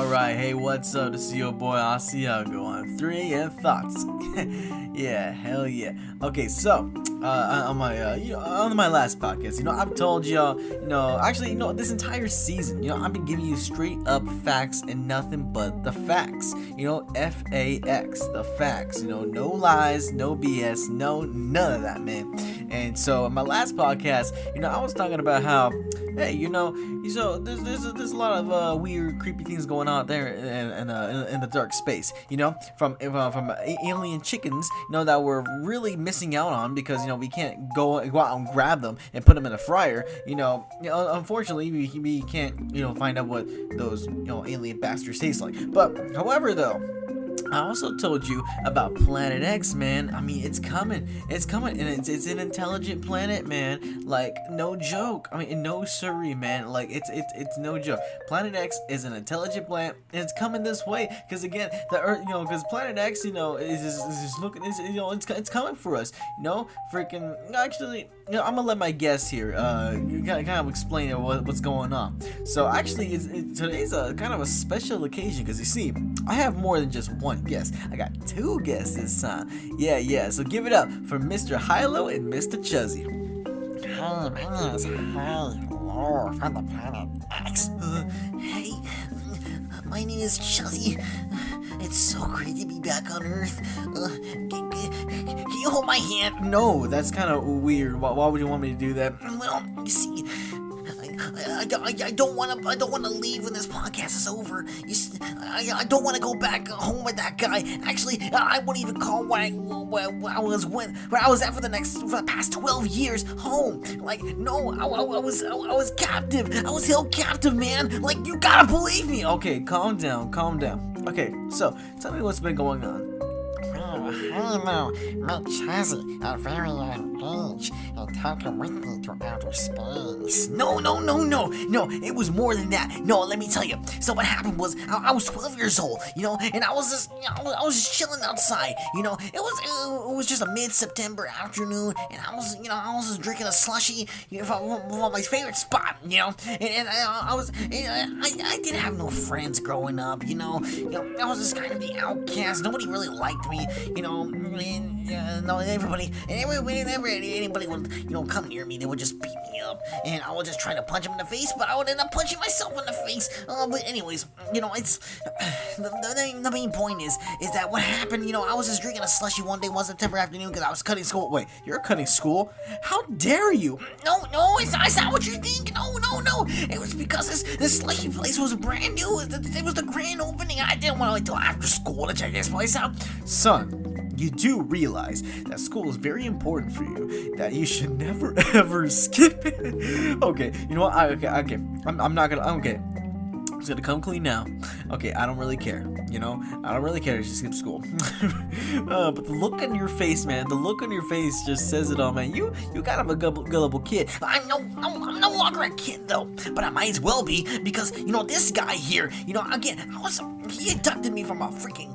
Alright, hey, what's up? This is your boy Asiago on 3 AM Thoughts. Yeah, hell yeah. Okay, so, on my last podcast, I've told y'all, this entire season, I've been giving you straight up facts and nothing but the facts. FAX, the facts, no lies, no BS, none of that, man. And so, in my last podcast, I was talking about how, hey, so there's a lot of weird, creepy things going on there in the dark space, from alien chickens, that we're really missing out on because we can't go out and grab them and put them in a fryer. Unfortunately we can't find out what those alien bastards taste like. But however, though, I also told you about Planet X, man. I mean, it's coming, and it's an intelligent planet, man. Like, no joke. I mean, no siree, man. Like, it's no joke. Planet X is an intelligent planet, and it's coming this way. Because again, the Earth, because Planet X, is just looking, it's coming for us. Freaking. Actually, I'm gonna let my guest here, kind of explain what's going on. So actually, today's kind of a special occasion because you see, I have more than just one guest. I got two guests this time. Yeah. So give it up for Mr. HiLow and Mr. Chuzzy. Hey, my name is HiLow from the Planet X. Hey, my name is Chuzzy. It's so great to be back on Earth. Can you hold my hand? No, that's kind of weird. Why would you want me to do that? Well, you see, I don't want to leave when this podcast is over. You see, I don't want to go back home with that guy. Actually, I wouldn't even call where I was at for the past 12 years home. Like, no, I was captive. I was held captive, man. Like, you gotta believe me. Okay, calm down. Okay, so tell me what's been going on. HiLow, met Chuzzy at a very young age and took him with me to outer space. No, it was more than that. No, let me tell you. So what happened was, I was 12 years old, and I was just chilling outside, it was just a mid-September afternoon, and I was just drinking a slushie, from my favorite spot, and I didn't have no friends growing up, I was just kind of the outcast. Nobody really liked me. Anybody would, come near me, they would just beat me up, and I would just try to punch them in the face, but I would end up punching myself in the face. But anyways, it's the main point is that what happened, I was just drinking a slushie one day, one September afternoon, because I was cutting school. Wait, you're cutting school? How dare you? No, it's not what you think. No. It was because this slushie place was brand new. It was the grand opening. I didn't want to wait till after school to check this place out. Son, you do realize that school is very important for you, that you should never ever skip it. Okay, you know what? I'm not gonna. Okay, I'm just gonna come clean now. Okay, I don't really care. I don't really care if you skip school. But the look on your face, man, the look on your face just says it all, man. You kind of a gullible kid. I'm no longer a kid though, but I might as well be because this guy here, again, he abducted me from a freaking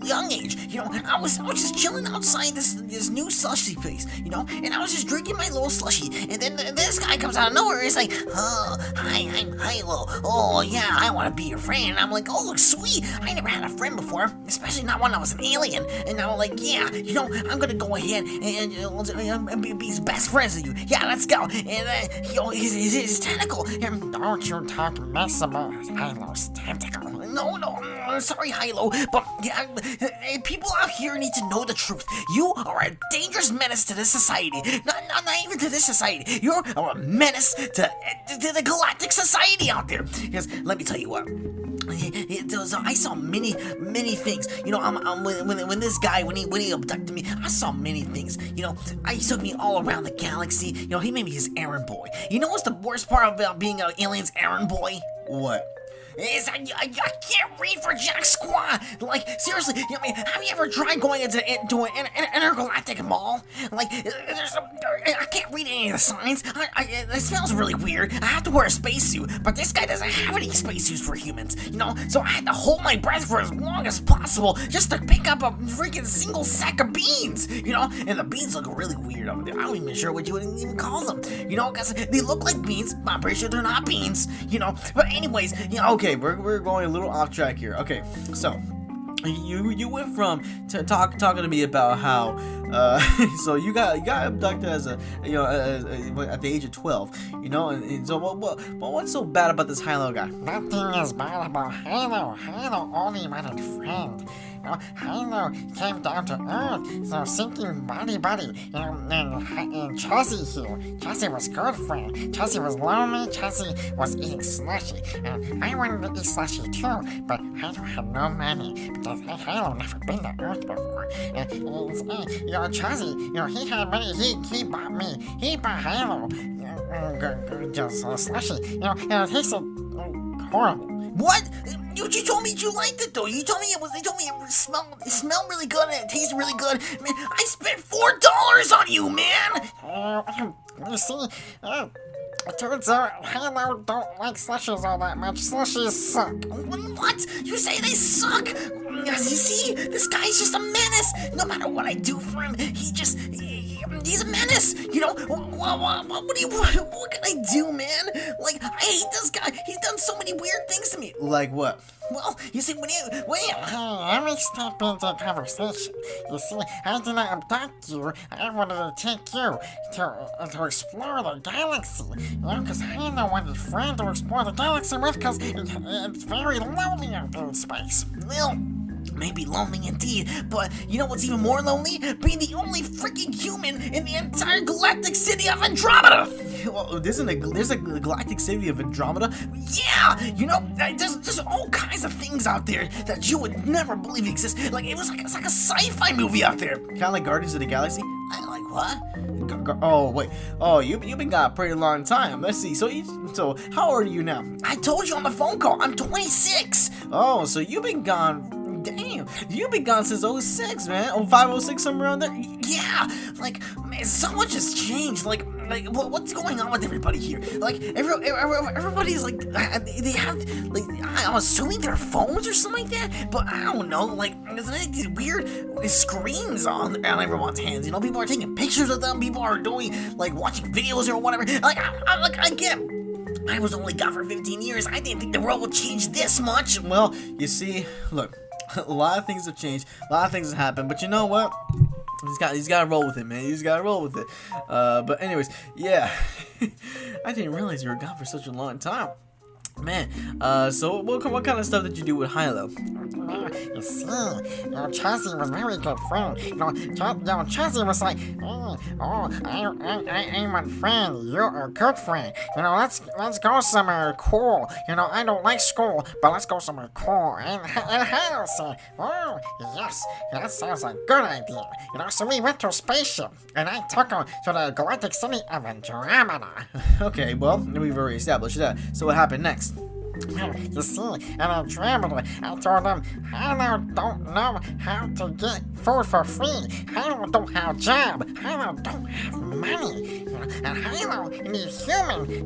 young age. I was just chilling outside this new slushie place, and I was just drinking my little slushie, and then this guy comes out of nowhere. He's like, "Oh, hi, I'm HiLow. Oh yeah, I want to be your friend." And I'm like, "Oh, sweet. I never had a friend before, especially not when I was an alien." And I'm like, "Yeah, I'm gonna go ahead and be best friends with you. Yeah, let's go." And his tentacle. And don't you talk mess about HiLow's tentacle. No, I'm sorry, HiLow, but people out here need to know the truth. You are a dangerous menace to this society. Not even to this society. You're a menace to the galactic society out there. Because let me tell you what. I saw many things. When this guy when he abducted me, I saw many things. He took me all around the galaxy. He made me his errand boy. What's the worst part about being an alien's errand boy? What? Is I can't read for jack squat. Like, seriously, have you ever tried going into an intergalactic mall? Like, I can't read any of the signs. It smells really weird. I have to wear a spacesuit, but this guy doesn't have any spacesuits for humans, so I had to hold my breath for as long as possible just to pick up a freaking single sack of beans, and the beans look really weird over there. I'm not even sure what you would even call them, because they look like beans, but I'm pretty sure they're not beans, but anyways, okay. okay, we're going a little off track here. Okay, so you went from talking to me about how so you got abducted as a at the age of 12, and so what's so bad about this HiLow guy? Nothing is bad about HiLow. HiLow only wanted friend. HiLow came down to Earth, so sinking buddy, and Chuzzy here. Chuzzy was good friend. Chuzzy was lonely. Chuzzy was eating slushy, and I wanted to eat slushy too, but HiLow had no money because HiLow never been to Earth before. And Chuzzy, he had money. He bought me. He bought HiLow just slushy. And it tasted horrible. What? You told me you liked it though. You told me it smelled really good and it tasted really good. Man, I spent $4 on you, man. You see, it turns out HiLow don't like slushies all that much. Slushies suck. What? You say they suck? You see, this guy's just a menace. No matter what I do for him, he's a menace. What can I do, man? Like, I hate this guy. He's done so many weird things to me. Like what? Well, you see, Hey, let me step into the conversation. You see, I did not abduct you. I wanted to take you to explore the galaxy. Because HiLow wanted a friend to explore the galaxy with, because it's very lonely out there in space. well, maybe lonely indeed, but you know what's even more lonely? Being the only freaking human in the entire galactic city of Andromeda! Well, there's a galactic city of Andromeda. Yeah! There's all kinds of things out there that you would never believe exist. It's like a sci-fi movie out there. Kind of like Guardians of the Galaxy. I like what? Oh, wait. Oh, you've been gone a pretty long time. Let's see. So how old are you now? I told you on the phone call, I'm 26! Oh, so you've been gone. Damn, you've been gone since 06, man. 05, 06, somewhere around there. Yeah, man, so much has changed. What's going on with everybody here? Everybody's they have, I'm assuming their phones or something like that, but I don't know, there's these weird screens on everyone's hands, people are taking pictures of them, people are doing, watching videos or whatever, I was only gone for 15 years, I didn't think the world would change this much. Well, you see, look, a lot of things have changed, a lot of things have happened, but you know what? He's got to roll with it, man. He's got to roll with it. But anyways, yeah. I didn't realize you were gone for such a long time. Man, so what kind of stuff did you do with HiLow? You see, Chuzzy was very good friend. Chuzzy was like, I'm a friend. You're a good friend. Let's go somewhere cool. I don't like school, but let's go somewhere cool. And HiLow said, oh, yes, that sounds like a good idea. So we went to a spaceship, and I took him to the galactic city of Andromeda. Okay, well, we've already established that. So what happened next? You see, in Andromeda, I told them, HiLow don't know how to get food for free. HiLow don't have a job. HiLow don't have money. And HiLow needs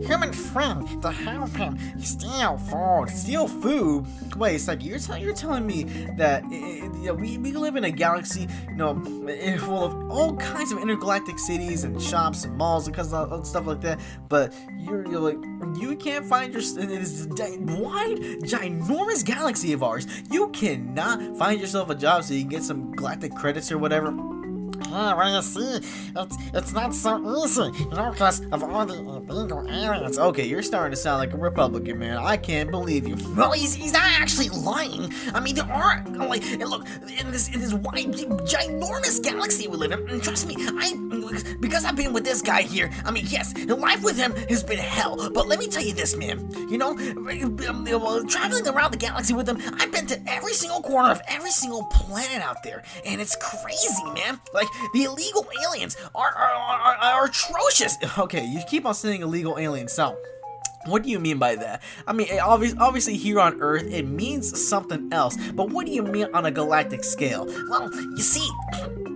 human friend to help him steal food. Steal food? Wait a second. You're telling me that we live in a galaxy, full of all kinds of intergalactic cities and shops and malls and stuff like that. But you can't find in this wide, ginormous galaxy of ours. You cannot find yourself a job so you can get some galactic credits or whatever. Yeah, well, you see, it's not so easy, because of all the illegal aliens. Okay, you're starting to sound like a Republican, man. I can't believe you. Well, he's not actually lying. I mean, there are, look, in this wide, ginormous galaxy we live in, and trust me, because I've been with this guy here, yes, life with him has been hell, but let me tell you this, man, traveling around the galaxy with him, I've been to every single corner of every single planet out there, and it's crazy, man. The illegal aliens are atrocious. Okay, you keep on saying illegal aliens, so what do you mean by that? I mean, obviously here on Earth, it means something else, but what do you mean on a galactic scale? Well, you see,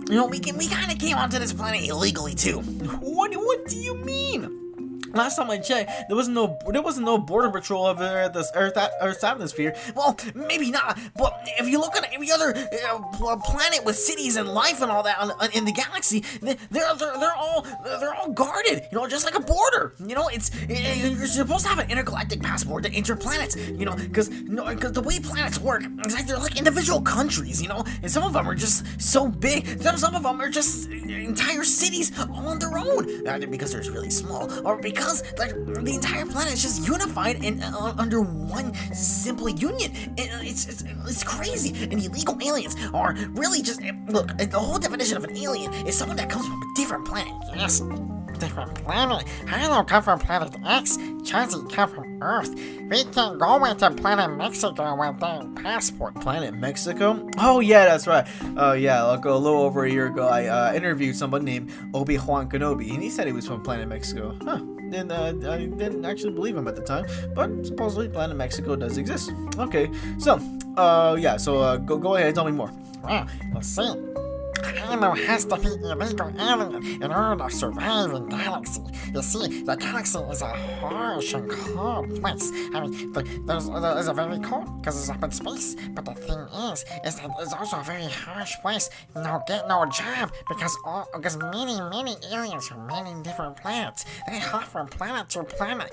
we kind of came onto this planet illegally too. What do you mean? Last time I checked, there wasn't no border patrol over there at this Earth's atmosphere. Well, maybe not, but if you look at every other planet with cities and life and all that in the galaxy, they're all guarded, you know, just like a border. You know, you're supposed to have an intergalactic passport to enter planets, you know, because the way planets work is like they're like individual countries, you know, and some of them are just so big, some of them are just entire cities all on their own, because they're really small, or because like the entire planet is just unified and under one simple union. It's crazy. And illegal aliens are really just look. The whole definition of an alien is someone that comes from a different planet. Yes, different planet. HiLow come from planet X. Chuzzy come from Earth. We can go into planet Mexico with their passport. Planet Mexico? Oh yeah, that's right. Yeah, like a little over a year ago, I interviewed someone named Obi-Wan Kenobi, and he said he was from Planet Mexico. Huh. And I didn't actually believe him at the time, but supposedly Planet Mexico does exist. Okay, so yeah, so go ahead, tell me more. Well, let's see. HiLow has to be illegal alien in order to survive in galaxy. You see, the galaxy is a harsh and cold place. I mean, there's a very cold because it's up in space. But the thing is that it's also a very harsh place. Get no job because many aliens from many different planets. They hop from planet to planet,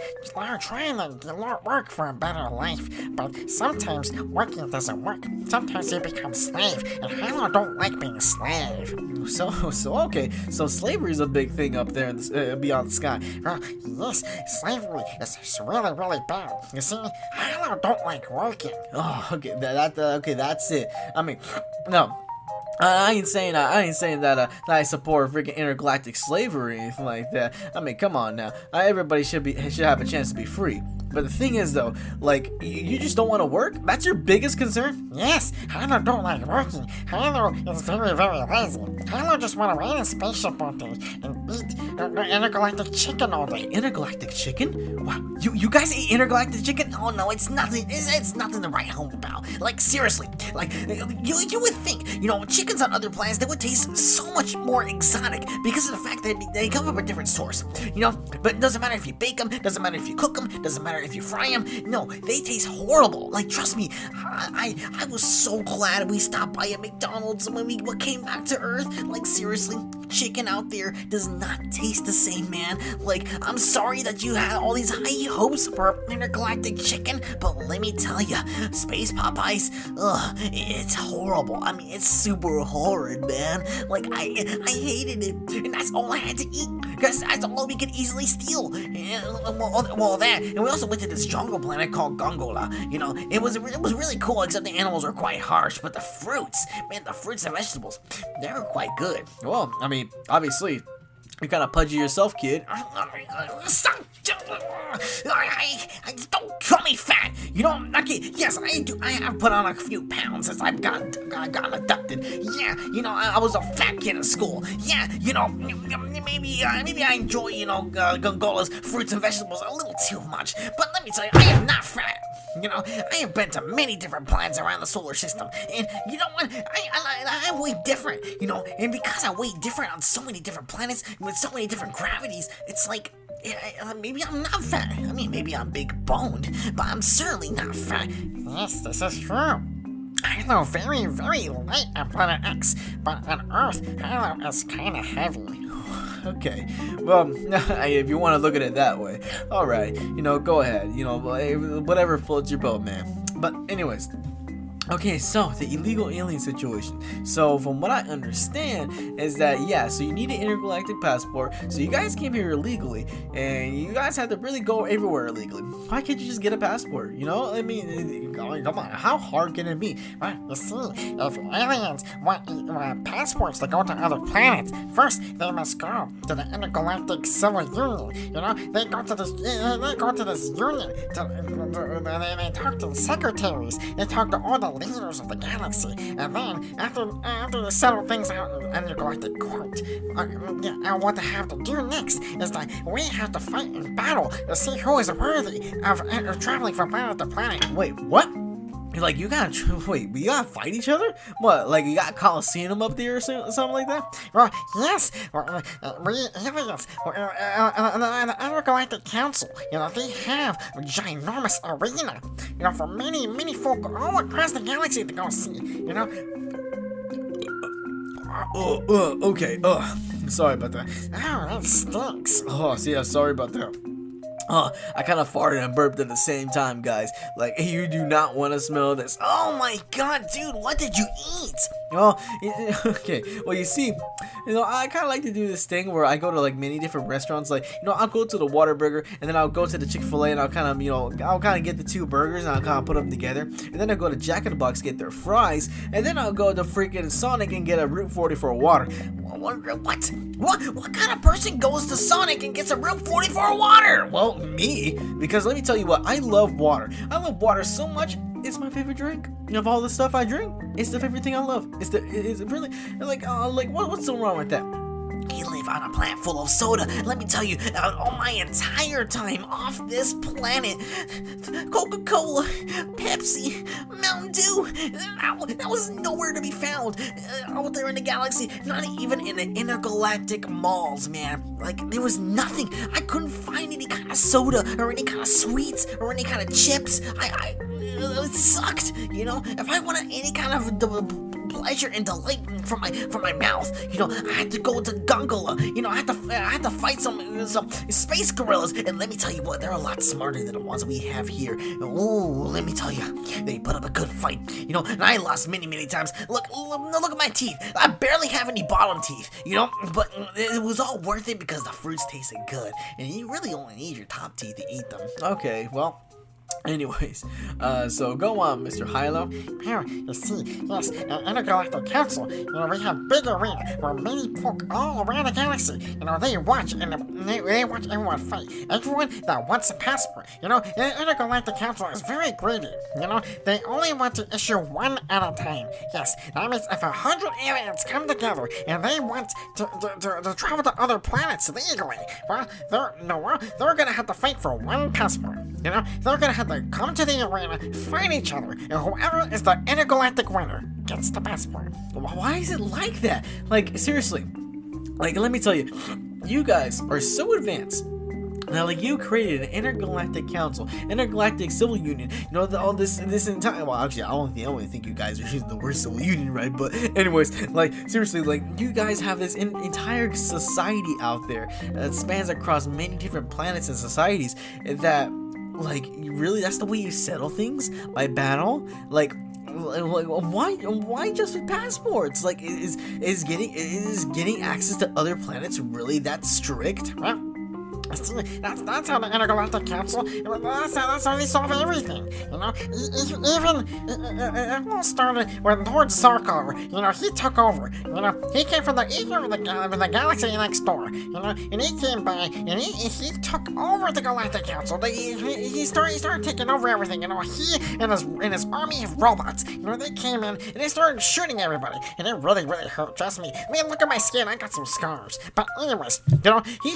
trying to work for a better life. But sometimes working doesn't work. Sometimes they become slave, and HiLow don't like being a slave. So okay, so slavery is a big thing up there in the, beyond the sky. Well, yes, slavery is really, really bad. You see, HiLow don't like working. Oh, okay, okay, that's it. I mean, no. I ain't saying that I support freaking intergalactic slavery or anything like that. I mean, come on now. Everybody should have a chance to be free. But the thing is, though, like, you just don't want to work? That's your biggest concern? Yes, HiLow don't like working. HiLow is very, very lazy. HiLow just want to ride a spaceship all day and eat intergalactic chicken all day. Intergalactic chicken? Wow, you guys eat intergalactic chicken? Oh no, it's nothing. It's nothing to write home about. Like seriously, like you would think, you know, chickens on other planets, they would taste so much more exotic because of the fact that they come from a different source. You know, but it doesn't matter if you bake them, doesn't matter if you cook them, doesn't matter if you fry them. No, they taste horrible. Like trust me, I was so glad we stopped by at McDonald's when we came back to Earth. Like seriously, chicken out there does not taste the same, man. Like I'm sorry that you had all these high hopes for intergalactic chicken, but let me tell you, Space Popeyes, it's horrible. I mean, it's super horrid, man. Like I hated it, and that's all I had to eat because that's all we could easily steal. Well, that, and we also went to this jungle planet called Gongola. You know, it was really cool, except the animals were quite harsh, but the fruits, man, the fruits and vegetables, they were quite good. Well, I mean, obviously, you're kind of pudgy yourself, kid. Stop! Don't call me fat. You know, okay, yes, I do. I have put on a few pounds since I've gotten abducted. Yeah, you know, I was a fat kid in school. Yeah, you know, maybe I enjoy, you know, Gongola's fruits and vegetables a little too much. But let me tell you, I am not fat. You know, I have been to many different planets around the solar system, and you know what? I weigh different, you know, and because I weigh different on so many different planets with so many different gravities, it's like, maybe I'm not fat. I mean, maybe I'm big boned, but I'm certainly not fat. Yes, this is true. HiLow very, very light on planet X, but on Earth, HiLow is kind of heavy. Okay, well, if you want to look at it that way, all right, you know, go ahead, you know, whatever floats your boat, man. But anyways, okay, so the illegal alien situation. So from what I understand is that, yeah, so you need an intergalactic passport. So you guys came here illegally, and you guys had to really go everywhere illegally. Why can't you just get a passport? You know, I mean, come on, how hard can it be? Well, you see, if aliens want passports to go to other planets, first they must go to the intergalactic civil union. You know, they go to this union. They talk to the secretaries. They talk to all the leaders of the galaxy, and then after they settle things out in intergalactic court, what they have to do next is that we have to fight in battle to see who is worthy of traveling from planet to planet. Wait, what? Like, you gotta wait, we gotta fight each other? What, like you got Coliseum up there or something like that? Well, yes, we aliens, the Intergalactic Council, they have a ginormous arena, for many folk all across the galaxy to go see, Okay, sorry about that. Oh, that stinks. Oh, see, I'm sorry about that. I kind of farted and burped at the same time, guys. Like, you do not want to smell this. Oh my god, dude, what did you eat? Oh, okay. Well, you see, I kind of like to do this thing where I go to like many different restaurants. Like, I'll go to the Whataburger, and then I'll go to the Chick-fil-A, and I'll kind of get the 2 burgers, and I'll kind of put them together. And then I'll go to Jack in the Box, get their fries, and then I'll go to freaking Sonic and get a Route 44 water. What kind of person goes to Sonic and gets a Route 44 water? Well, me, because let me tell you what, I love water. I love water so much. It's my favorite drink. Of all the stuff I drink, it's the favorite thing I love. It's really like what's so wrong with that? We live on a planet full of soda. Let me tell you, all my entire time off this planet, Coca-Cola, Pepsi, Mountain Dew, that was nowhere to be found out there in the galaxy. Not even in the intergalactic malls, man. Like, there was nothing. I couldn't find any kind of soda or any kind of sweets or any kind of chips. It sucked, If I wanted any kind of pleasure and delight from my mouth, I had to go to Gungola. I had to fight some space gorillas, and let me tell you what, they're a lot smarter than the ones we have here. Oh, let me tell you, they put up a good fight. And I lost many times. Look at my teeth. I barely have any bottom teeth. But it was all worth it because the fruits tasted good, and you really only need your top teeth to eat them. Okay, well. Anyways, so go on, Mr. HiLow. Here, you see, yes, Intergalactic Council, we have big arena where many folk all around the galaxy, they watch and they watch everyone fight. Everyone that wants a passport, the Intergalactic Council is very greedy, they only want to issue one at a time. Yes, that means if 100 aliens come together and they want to travel to other planets legally, well, they're gonna have to fight for one passport, they're gonna have to come to the arena, fight each other, and whoever is the intergalactic winner gets the passport. Why is it like that? Like, seriously. Like, let me tell you, you guys are so advanced. Now, like, you created an intergalactic council, intergalactic civil union, all this entire, well, actually, I don't think you guys are using the word civil union, right? But anyways, like, seriously, like, you guys have this entire society out there that spans across many different planets and societies that, like, really, that's the way you settle things? By battle? Like why just with passports? Like, is getting access to other planets really that strict? Well, that's how the Intergalactic Council, that's how they solve everything, even, it all started when Lord Zarkar, he took over, he came from the galaxy next door, and he came by, and he took over the Galactic Council. He started taking over everything, he and his army of robots, they came in, and they started shooting everybody, and it really hurt, trust me. Man, look at my skin, I got some scars, but anyways, he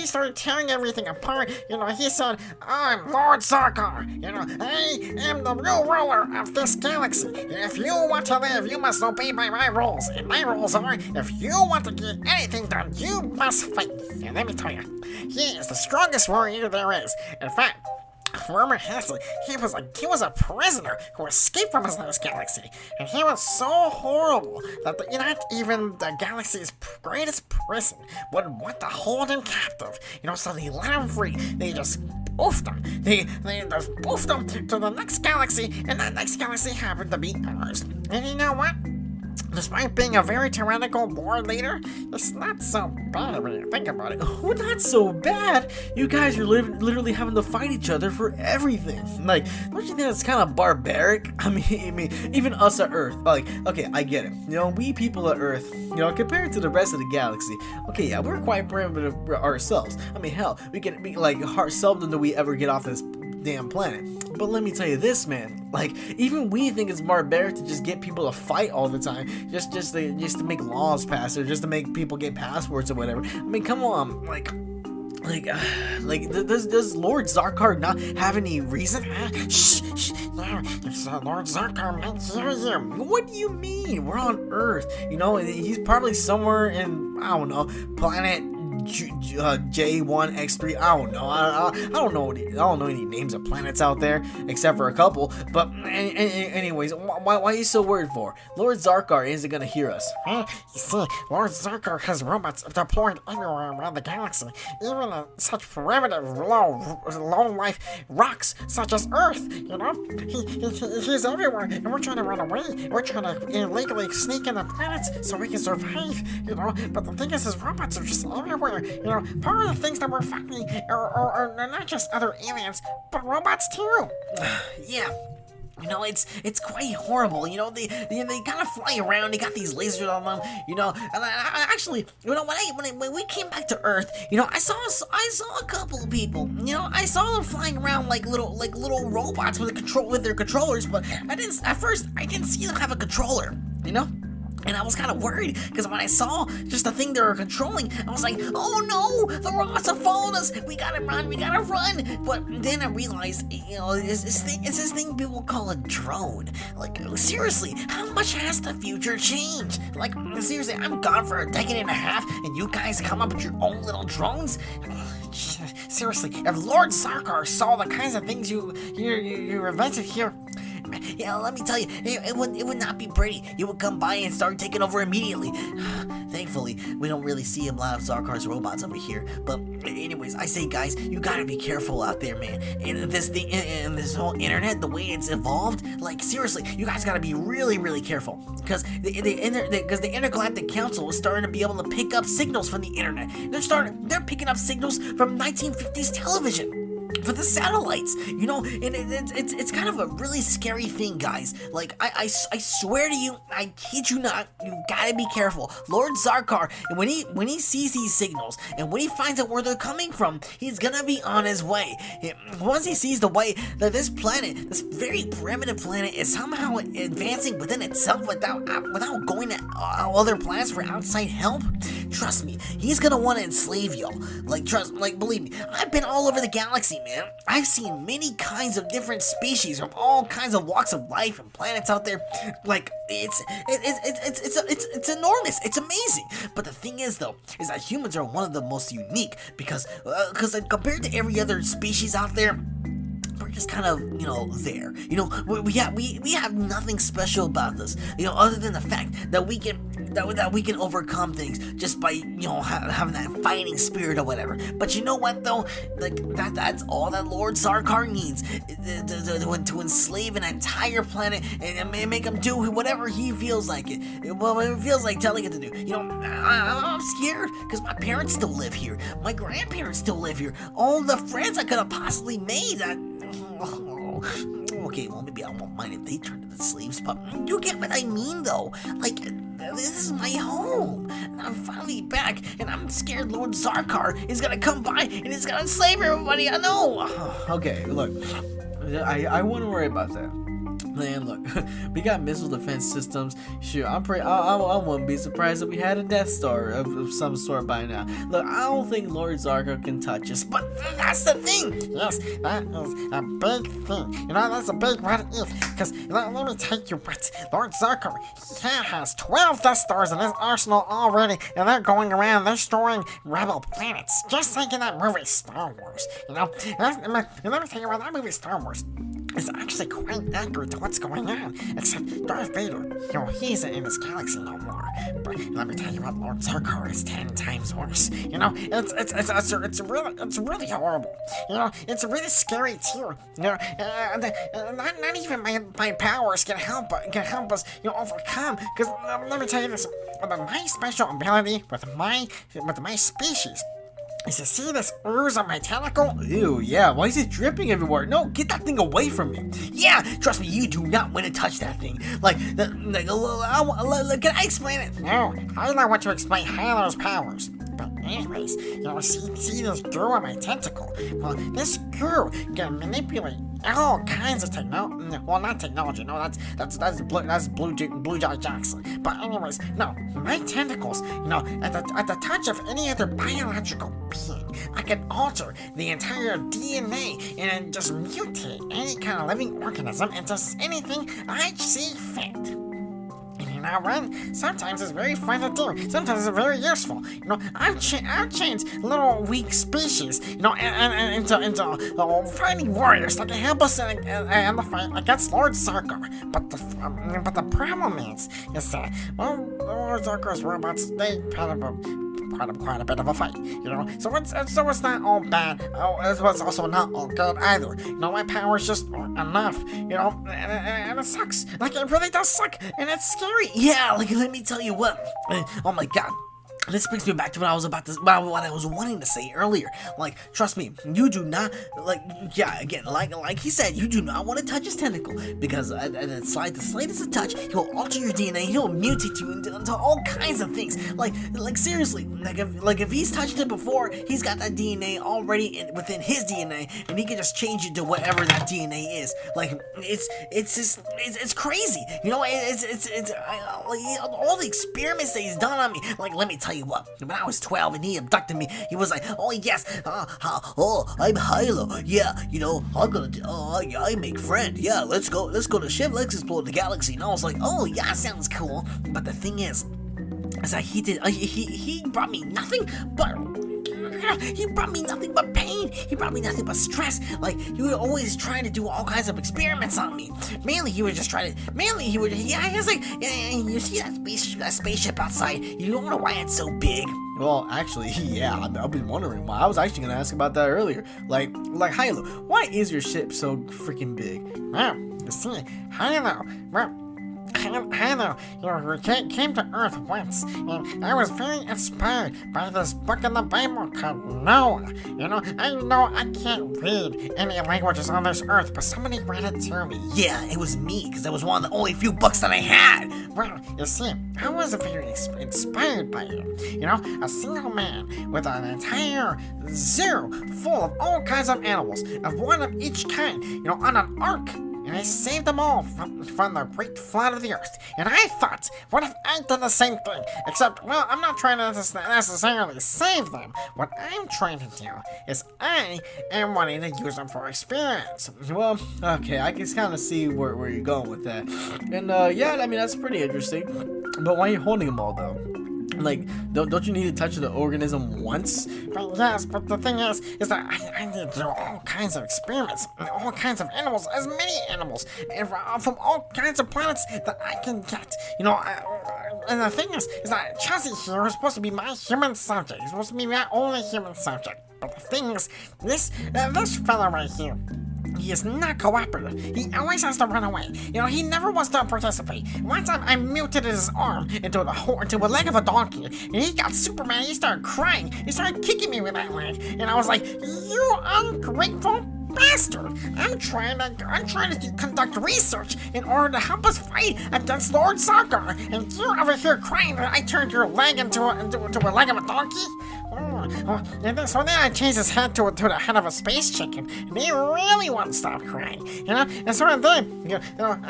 started tearing everything apart. He said, I'm Lord Zarkar. I am the real ruler of this galaxy. If you want to live, you must obey by my rules. And my rules are, if you want to get anything done, you must fight. And let me tell you, he is the strongest warrior there is. In fact, rumor has it, he was a prisoner who escaped from his last galaxy, and he was so horrible that not even the galaxy's greatest prison would want to hold him captive. So they let him free. They just boofed him. They just boofed him to the next galaxy, and that next galaxy happened to be ours. And you know what? Despite being a very tyrannical board leader, it's not so bad when you think about it. Oh, not so bad? You guys are literally having to fight each other for everything. Like, don't you think that's kind of barbaric? I mean, even us at Earth. Like, okay, I get it. We people at Earth, compared to the rest of the galaxy, okay, yeah, we're quite primitive ourselves. I mean, hell, we can be like seldom do we ever get off this damn planet. But let me tell you this, man, like, even we think it's barbaric to just get people to fight all the time, just to make laws pass, or just to make people get passports or whatever. I mean, come on, like, Does Lord Zarkar not have any reason? Shh, no, it's Lord Zarkar might hear you. What do you mean? We're on Earth. You know, he's probably somewhere in, I don't know, planet J1X3. I don't know. I don't know. I don't know any names of planets out there except for a couple. But anyways, why are you so worried for? Lord Zarkar isn't gonna hear us. You see, Lord Zarkar has robots deployed everywhere around the galaxy, even in such primitive, low-life rocks such as Earth. You know, he's everywhere, and we're trying to run away. We're trying to illegally sneak into planets so we can survive. You know, but the thing is, his robots are just everywhere. You know, part of the things that we're fighting are not just other aliens, but robots too. Yeah. You know, it's quite horrible. You know, they kind of fly around. They got these lasers on them. You know, and I actually, you know, when we came back to Earth, you know, I saw a couple of people. You know, I saw them flying around like little robots with their controllers. But at first I didn't see them have a controller. You know. And I was kind of worried, because when I saw just the thing they were controlling, I was like, oh no, the robots have followed us, we gotta run. But then I realized, you know, it's this thing people call a drone. Like, seriously, how much has the future changed? Like, seriously, I'm gone for a decade and a half, and you guys come up with your own little drones? Seriously, if Lord Zarkar saw the kinds of things you invented here, yeah, let me tell you, it would not be pretty. He would come by and start taking over immediately. Thankfully, we don't really see a lot of Zarkar's robots over here. But anyways, I say, guys, you gotta be careful out there, man. And this whole internet, the way it's evolved, like, seriously, you guys gotta be really, really careful. Because the Intergalactic Council is starting to be able to pick up signals from the internet. They're picking up signals from 1950s television. For the satellites, you know, and it's kind of a really scary thing, guys. Like, I swear to you, I kid you not, you gotta be careful. Lord Zarkar, when he sees these signals, and when he finds out where they're coming from, he's gonna be on his way. Once he sees the way that this planet, this very primitive planet, is somehow advancing within itself without going to other planets for outside help, trust me, he's gonna want to enslave y'all. Like, believe me, I've been all over the galaxy, man. I've seen many kinds of different species from all kinds of walks of life and planets out there. Like, it's enormous. It's amazing. But the thing is, though, is that humans are one of the most unique because compared to every other species out there, we're just kind of, you know, there. You know, we have nothing special about us, you know, other than the fact that we can overcome things just by, you know, having that fighting spirit or whatever. But you know what, though? Like, that's all that Lord Zarkar needs to enslave an entire planet and make him do whatever he feels like it. Well, it feels like telling it to do. You know, I'm scared because my parents still live here. My grandparents still live here. All the friends I could have possibly made. Okay, well, maybe I won't mind if they turn into slaves, but you get what I mean, though. Like, this is my home, and I'm finally back, and I'm scared Lord Zarkar is gonna come by, and he's gonna enslave everybody, I know! Okay, look, I wouldn't worry about that. Man, look, we got missile defense systems. Sure, I wouldn't be surprised if we had a Death Star of some sort by now. Look, I don't think Lord Zarkar can touch us, but that's the thing. Yes, that is a big thing. You know, that's a big what if. Because let me tell you what, Lord Zarkar, he has 12 Death Stars in his arsenal already, and they're going around destroying rebel planets, just like in that movie Star Wars. You know, let me tell you what, that movie Star Wars is actually quite accurate to what's going on, except Darth Vader, you know, he isn't in this galaxy no more. But let me tell you what, Lord Zarkar is 10 times worse. You know, it's really horrible. You know, it's really scary too. You know, not even my powers can help us, you know, overcome. Because let me tell you this, my special ability with my species is to see this ooze on my tentacle. Ew, yeah, why is it dripping everywhere? No, get that thing away from me. Yeah, trust me, you do not want to touch that thing. Can I explain it? No, I don't want to explain HiLow's powers. But anyways, you know, see this goo on my tentacle? Well, this goo can manipulate all kinds of technology. Well, not technology. No, that's Blue Jack Jackson. But anyways, no, my tentacles. At the touch of any other biological being, I can alter the entire DNA and then just mutate any kind of living organism into anything I see fit. Now, Ren, sometimes it's very fun to do. Sometimes it's very useful. I've changed little weak species, and into fighting warriors that can help us in the fight against Lord Sarkar. But the problem is that, well, Lord Sarkar's robots, they had quite a bit of a fight, So it's not all bad. It's also not all good either. My powers just aren't enough, and it sucks. Like, it really does suck, and it's scary. Yeah, like, let me tell you what. Oh my god. This brings me back to what I was wanting to say earlier. Like, trust me, you do not, like he said, you do not want to touch his tentacle, because at the slightest of touch, he'll alter your DNA, he'll mutate you into all kinds of things. Like seriously, if he's touched it before, he's got that DNA already within his DNA, and he can just change it to whatever that DNA is. Like, it's crazy. All the experiments that he's done on me. Like, let me tell you what, when I was 12 and he abducted me, he was like, oh yes, I'm HiLow, yeah, I'm gonna, I make friend, yeah, let's go to ship, let's explore the galaxy. And I was like, oh yeah, sounds cool. But the thing is that he brought me nothing but pain. He brought me nothing but stress. Like, he was always trying to do all kinds of experiments on me. Mainly, he was like, yeah, you see that spaceship outside? You don't know why it's so big. Well, actually, yeah, I've been wondering why. I was actually gonna ask about that earlier. Like HiLow, why is your ship so freaking big? Well, you see, HiLow, well, HiLow, we came to Earth once, and I was very inspired by this book in the Bible called Noah. I know I can't read any languages on this Earth, but somebody read it to me. Yeah, it was me, because that was one of the only few books that I had. Well, you see, I was very inspired by it. A single man with an entire zoo full of all kinds of animals, of one of each kind, on an ark. And I saved them all from the great flood of the earth. And I thought, what if I did the same thing? Except, well, I'm not trying to necessarily save them. What I'm trying to do is I am wanting to use them for experiments. Well, okay, I can kind of see where you're going with that. And, yeah, I mean, that's pretty interesting. But why are you holding them all, though? Like, don't you need to touch the organism once? But yes, but the thing is that I need to do all kinds of experiments, and all kinds of animals, as many animals, and from all kinds of planets that I can get. And the thing is that Chuzzy here is supposed to be my human subject. He's supposed to be my only human subject. But the thing is, this fella right here, he is not cooperative. He always has to run away. He never wants to participate. One time I mutated his arm into a leg of a donkey, and he got super mad. He started crying. He started kicking me with that leg, and I was like, "You ungrateful bastard! I'm trying to conduct research in order to help us fight against Lord Sarkar, and you're over here crying that I turned your leg into a leg of a donkey." So then I changed his head to the head of a space chicken, and he really wouldn't stop crying, And so then,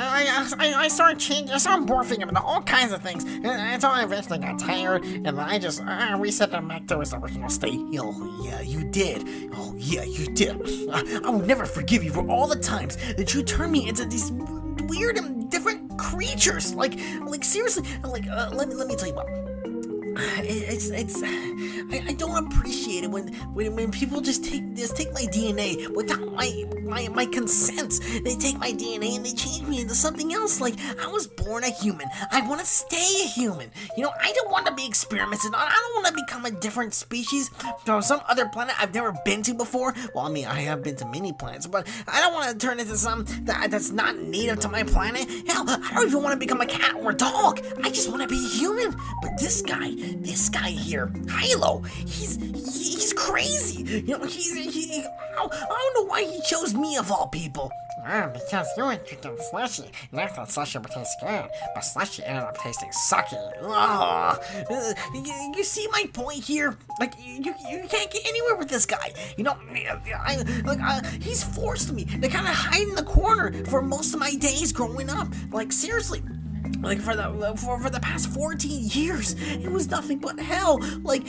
I started morphing him into all kinds of things, and so I eventually got tired, and I just reset him back to his original state. Oh yeah, you did. Oh yeah, you did. I will never forgive you for all the times that you turned me into these weird and different creatures. Like seriously. Let me tell you what. I don't appreciate it when people just take my DNA without my consent. They take my DNA and they change me into something else. Like, I was born a human. I want to stay a human. I don't want to be experimented on. I don't want to become a different species from some other planet I've never been to before. Well, I mean, I have been to many planets, but I don't want to turn into something that's not native to my planet. Hell, I don't even want to become a cat or a dog. I just want to be human. But this guy, this guy here, HiLow, he's crazy. You know, I don't know why he chose me of all people. Oh, because you were drinking slushy, and I thought slushy would taste good, but slushy ended up tasting sucky. Oh, you see my point here? Like, you can't get anywhere with this guy. You know, he's forced me to kind of hide in the corner for most of my days growing up. Like, seriously. Like for the past 14 years, it was nothing but hell. Like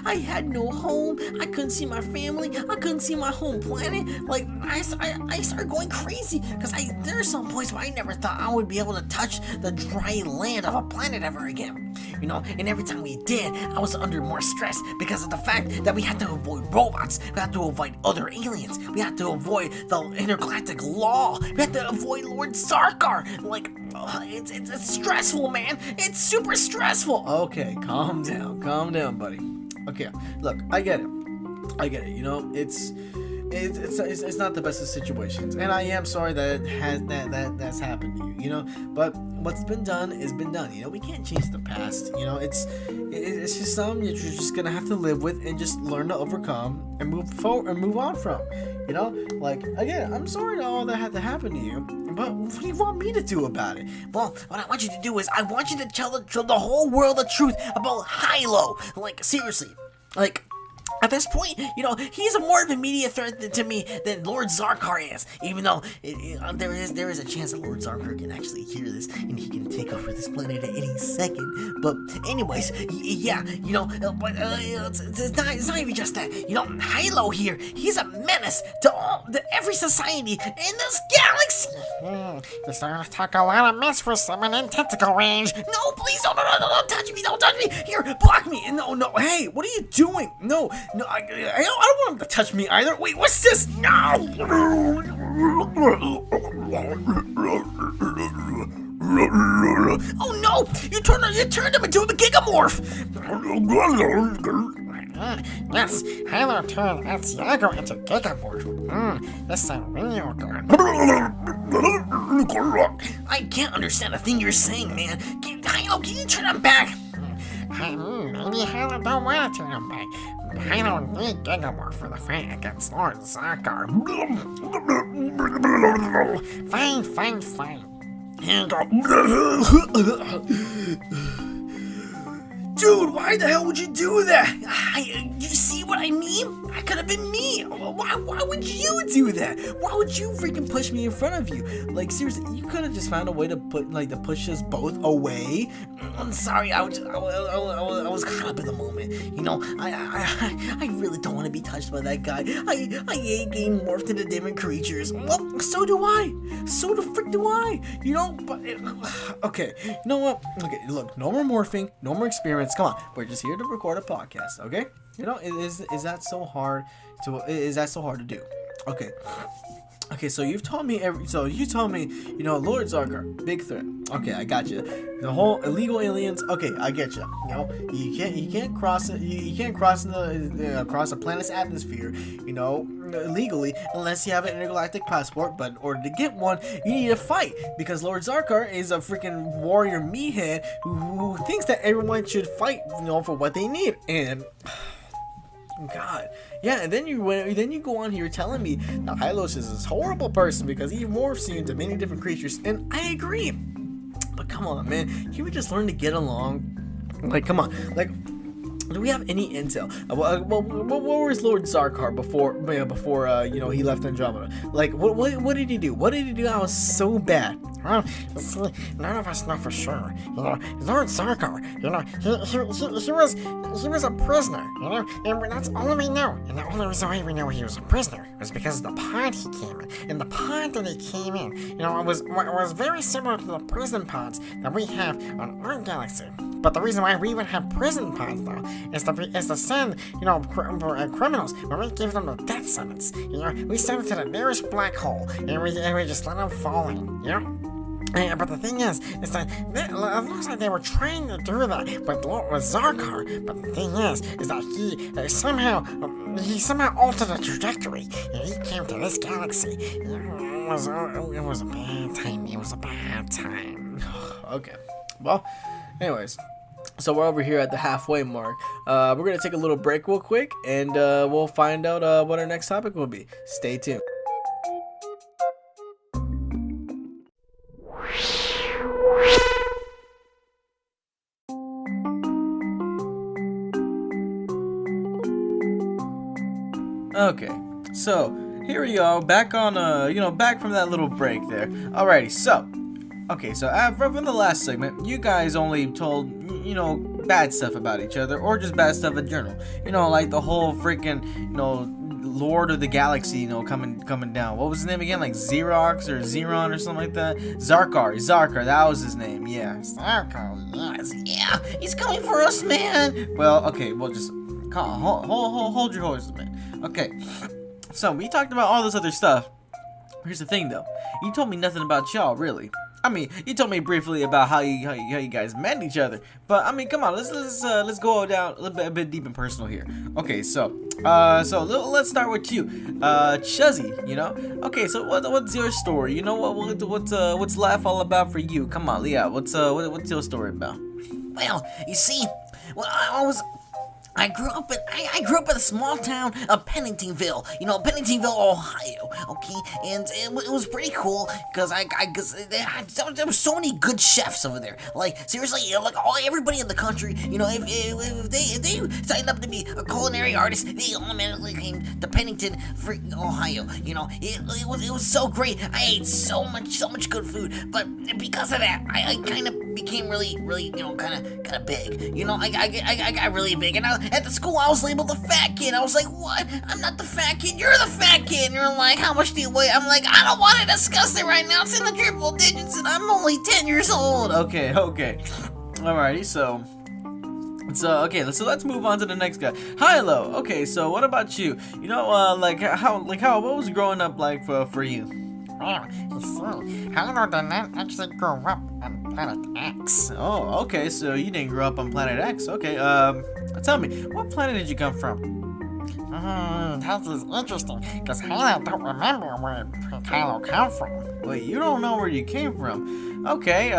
I had no home. I couldn't see my family. I couldn't see my home planet. Like I started going crazy because there are some points where I never thought I would be able to touch the dry land of a planet ever again. You know, and every time we did, I was under more stress because of the fact that we had to avoid robots. We had to avoid other aliens. We had to avoid the intergalactic law. We had to avoid Lord Zarkar. Like, it's stressful, man. It's super stressful. Okay, calm down, buddy. Okay, look, I get it. You know, it's not the best of situations, and I am sorry that that's happened to you. You know, but what's been done is been done. You know, we can't change the past. You know, it's just something that you're just gonna have to live with and just learn to overcome and move forward and move on from. You know, like, again, I'm sorry that all that had to happen to you, but what do you want me to do about it? Well, what I want you to do is I want you to tell the whole world the truth about HiLow. Like, seriously, like. At this point, you know, he's more of an immediate threat to me than Lord Zarkar is. Even though there is a chance that Lord Zarkar can actually hear this and he can take over this planet at any second. But anyways, yeah, you know, but it's not even just that. You know, HiLow here, he's a menace to every society in this galaxy. You're starting to talk a lot of mess for someone in tentacle range. No, please don't touch me! Don't touch me! Here, block me! No, Hey, what are you doing? No, I don't want him to touch me either. Wait, what's this? No! Oh no! You turned him into a gigamorph! Yes, HiLow turned Asiago into Gigamorph. This sounds real good. I can't understand a thing you're saying, man. HiLow, can you turn him back? Maybe HiLow don't want to turn him back. HiLow need Gigamorph for the fight against Lord Zarkar. Fine. Dude, why the hell would you do that? You see what I mean? That could have been me. Why would you do that? Why would you freaking push me in front of you? Like, seriously, you could have just found a way to push us both away. I'm sorry, I was caught up in the moment. You know, I really don't want to be touched by that guy. I hate getting morphed into different creatures. Well, so do I. So the frick do I. You know, but okay. You know what? Okay, look, no more morphing, no more experiments. Come on, we're just here to record a podcast, okay? You know, is that so hard to do? Okay, so you told me, you know, Lord Zarkar, big threat. Okay, I got you. The whole illegal aliens. Okay, I get you. You know, you can't cross it. You can't cross across a planet's atmosphere. You know, legally, unless you have an intergalactic passport. But in order to get one, you need to fight because Lord Zarkar is a freaking warrior meathead who thinks that everyone should fight, you know, for what they need. And God, yeah, and then you go on here telling me that HiLow is this horrible person because he morphs you into many different creatures, and I agree. But come on, man, can we just learn to get along? Like, come on, like. Do we have any intel? What was Lord Zarkar before you know, he left Andromeda? Like, what did he do? What did he do that was so bad? Well, see, none of us know for sure. You know, Lord Zarkar, you know, he was a prisoner, you know, and that's all we know. And the only reason why we know he was a prisoner was because of the pod he came in. And the pod that he came in, you know, it was very similar to the prison pods that we have on our galaxy. But the reason why we would have prison pods, though, is to send, you know, criminals when we give them a death sentence. You know, we send them to the nearest black hole, and we just let them fall in, you know? But the thing is that it looks like they were trying to do that with Zarkar. But the thing is that he somehow altered the trajectory, and he came to this galaxy. It was a bad time. Okay. Well, anyways, So we're over here at the halfway mark. We're gonna take a little break real quick, and we'll find out what our next topic will be. Stay tuned. Okay, so here we are, back on back from that little break there. Alrighty, so okay, so from the last segment, you guys only told bad stuff about each other, or just bad stuff in general. Like the whole freaking Lord of the Galaxy, coming down. What was his name again? Like Xerox or Xeron or something like that. Zarkar, that was his name. Yeah. Zarkar, yes. Yeah, he's coming for us, man. Well, okay, well just hold your horses, man. Okay, so we talked about all this other stuff. Here's the thing, though. You told me nothing about y'all, really. I mean, you told me briefly about how you guys met each other, but I mean, come on, let's go down a bit deep and personal here. Okay, so let's start with you, Chuzzy. Okay, so what's your story? What's life all about for you? Come on, Leah, what's your story about? Well, you see, I grew up in a small town of Penningtonville, Penningtonville, Ohio. Okay, and it was pretty cool because there were so many good chefs over there. Like seriously, like everybody in the country, if they signed up to be a culinary artist, they automatically came to Pennington, Ohio. It was so great. I ate so much good food, but because of that, I kind of became really kind of big. I got really big, and at the school I was labeled the fat kid. I was like, what? I'm not the fat kid, you're the fat kid. And you're like, how much do you weigh? I'm like, I don't want to discuss it right now. It's in the triple digits and I'm only 10 years old. Okay. Alrighty, so let's move on to the next guy. HiLow. Okay, so what about you? What was growing up like for you? Well, you see, HiLow did not actually grow up on Planet X. Oh, okay, so you didn't grow up on Planet X. Okay, tell me, what planet did you come from? That is interesting, because HiLow don't remember where HiLow come from. Wait, you don't know where you came from? Okay,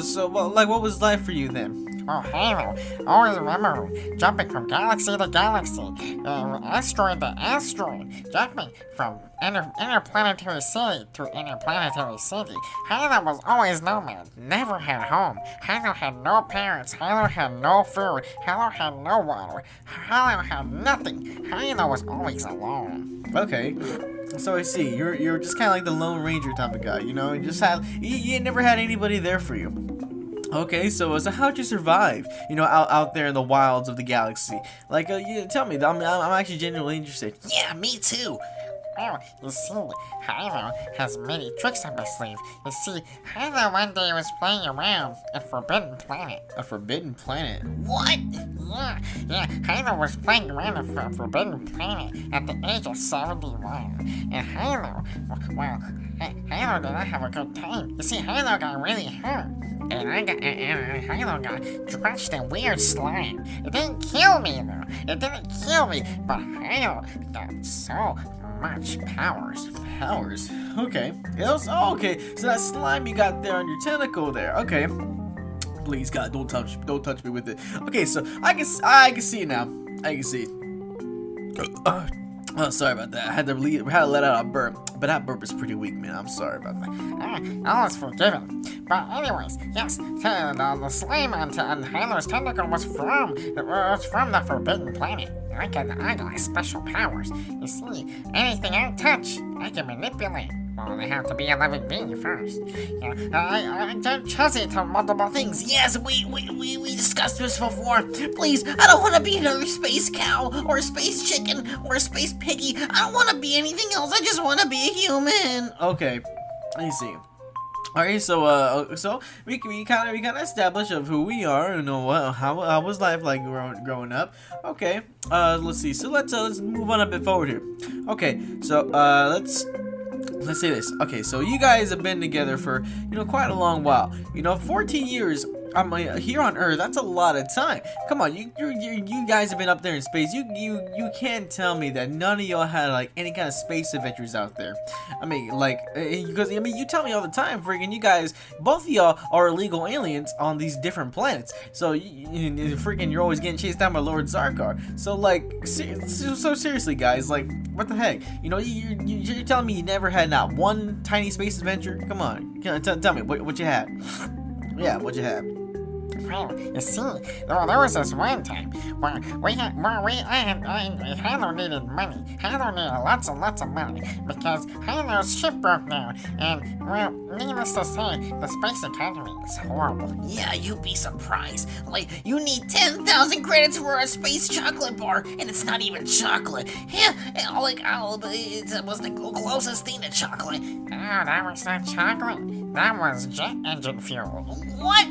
so what was life for you then? Oh, HiLow, always remember jumping from galaxy to galaxy, asteroid to asteroid, jumping from interplanetary city to interplanetary city. HiLow was always nomad, never had home. HiLow had no parents, HiLow had no food, HiLow had no water, HiLow had nothing. HiLow was always alone. Okay, so I see, you're just kind of like the Lone Ranger type of guy, you never had anybody there for you. Okay, so how'd you survive, out there in the wilds of the galaxy? Like, tell me, I'm actually genuinely interested. Yeah, me too. Well, you see, HiLow has many tricks up his sleeve. You see, HiLow one day was playing around a forbidden planet. A forbidden planet? What? Yeah, HiLow was playing around a forbidden planet at the age of 71. And HiLow did not have a good time. You see, HiLow got really hurt. And HiLow got drenched in weird slime. It didn't kill me, though. It didn't kill me, but HiLow got so much powers. Powers? Okay. Okay. So that slime you got there on your tentacle there. Okay. Please, God, don't touch me with it. Okay, so I can see it now. I can see. Oh, sorry about that. I had to let out a burp, but that burp is pretty weak, man. I'm sorry about that. All is forgiven. But anyways, yes, the slime on HiLow's tentacle was from the forbidden planet. I got special powers. You see, anything I touch, I can manipulate. Well, they have to be a living being first. I Chuzzy to multiple things. Yes, we discussed this before. Please, I don't want to be another space cow, or a space chicken, or a space piggy. I don't want to be anything else. I just want to be a human. Okay, I see. Alright, so we kind of established of who we are, how was life like growing up. Okay, let's see. So let's move on a bit forward here. Okay, so let's say this. Okay, so you guys have been together for quite a long while. 14 years here on Earth, that's a lot of time. Come on, you guys have been up there in space. You can't tell me that none of y'all had like any kind of space adventures out there. I mean, like, because you tell me all the time, freaking, you guys, both of y'all are illegal aliens on these different planets. So freaking, you're always getting chased down by Lord Zarkar. So like, so seriously, guys, like, what the heck? You know, you're telling me you never had not one tiny space adventure? Come on, tell me what you had. Yeah, what you had? Well, you see, there was this one time where HiLow needed money. HiLow needed lots and lots of money because HiLow's ship broke down, and, well, needless to say, the space economy is horrible. Yeah, you'd be surprised. Like, you need 10,000 credits for a space chocolate bar, and it's not even chocolate. Yeah, it was the closest thing to chocolate. Oh, that was not chocolate. That was jet engine fuel. What?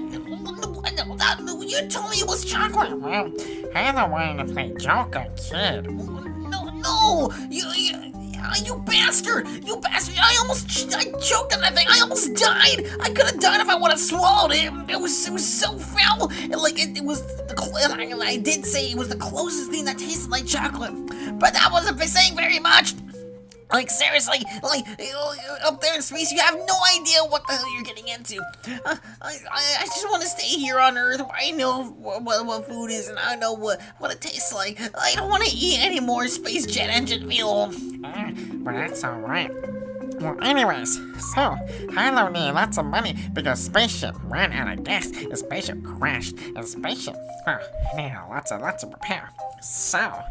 You told me it was chocolate. Well, HiLow wanted to play Joker Kid. No, you bastard! You bastard! I choked on that thing. I almost died. I could have died if I would have swallowed it. It was so foul. I did say it was the closest thing that tasted like chocolate, but that wasn't saying very much. Like, seriously, like, up there in space, you have no idea what the hell you're getting into. I just want to stay here on Earth where I know what food is and I know what it tastes like. I don't want to eat any more space jet engine fuel. But that's alright. Well, anyways, so, HiLow needed lots of money because spaceship ran out of gas, the spaceship crashed, and spaceship, needed lots of repair. So,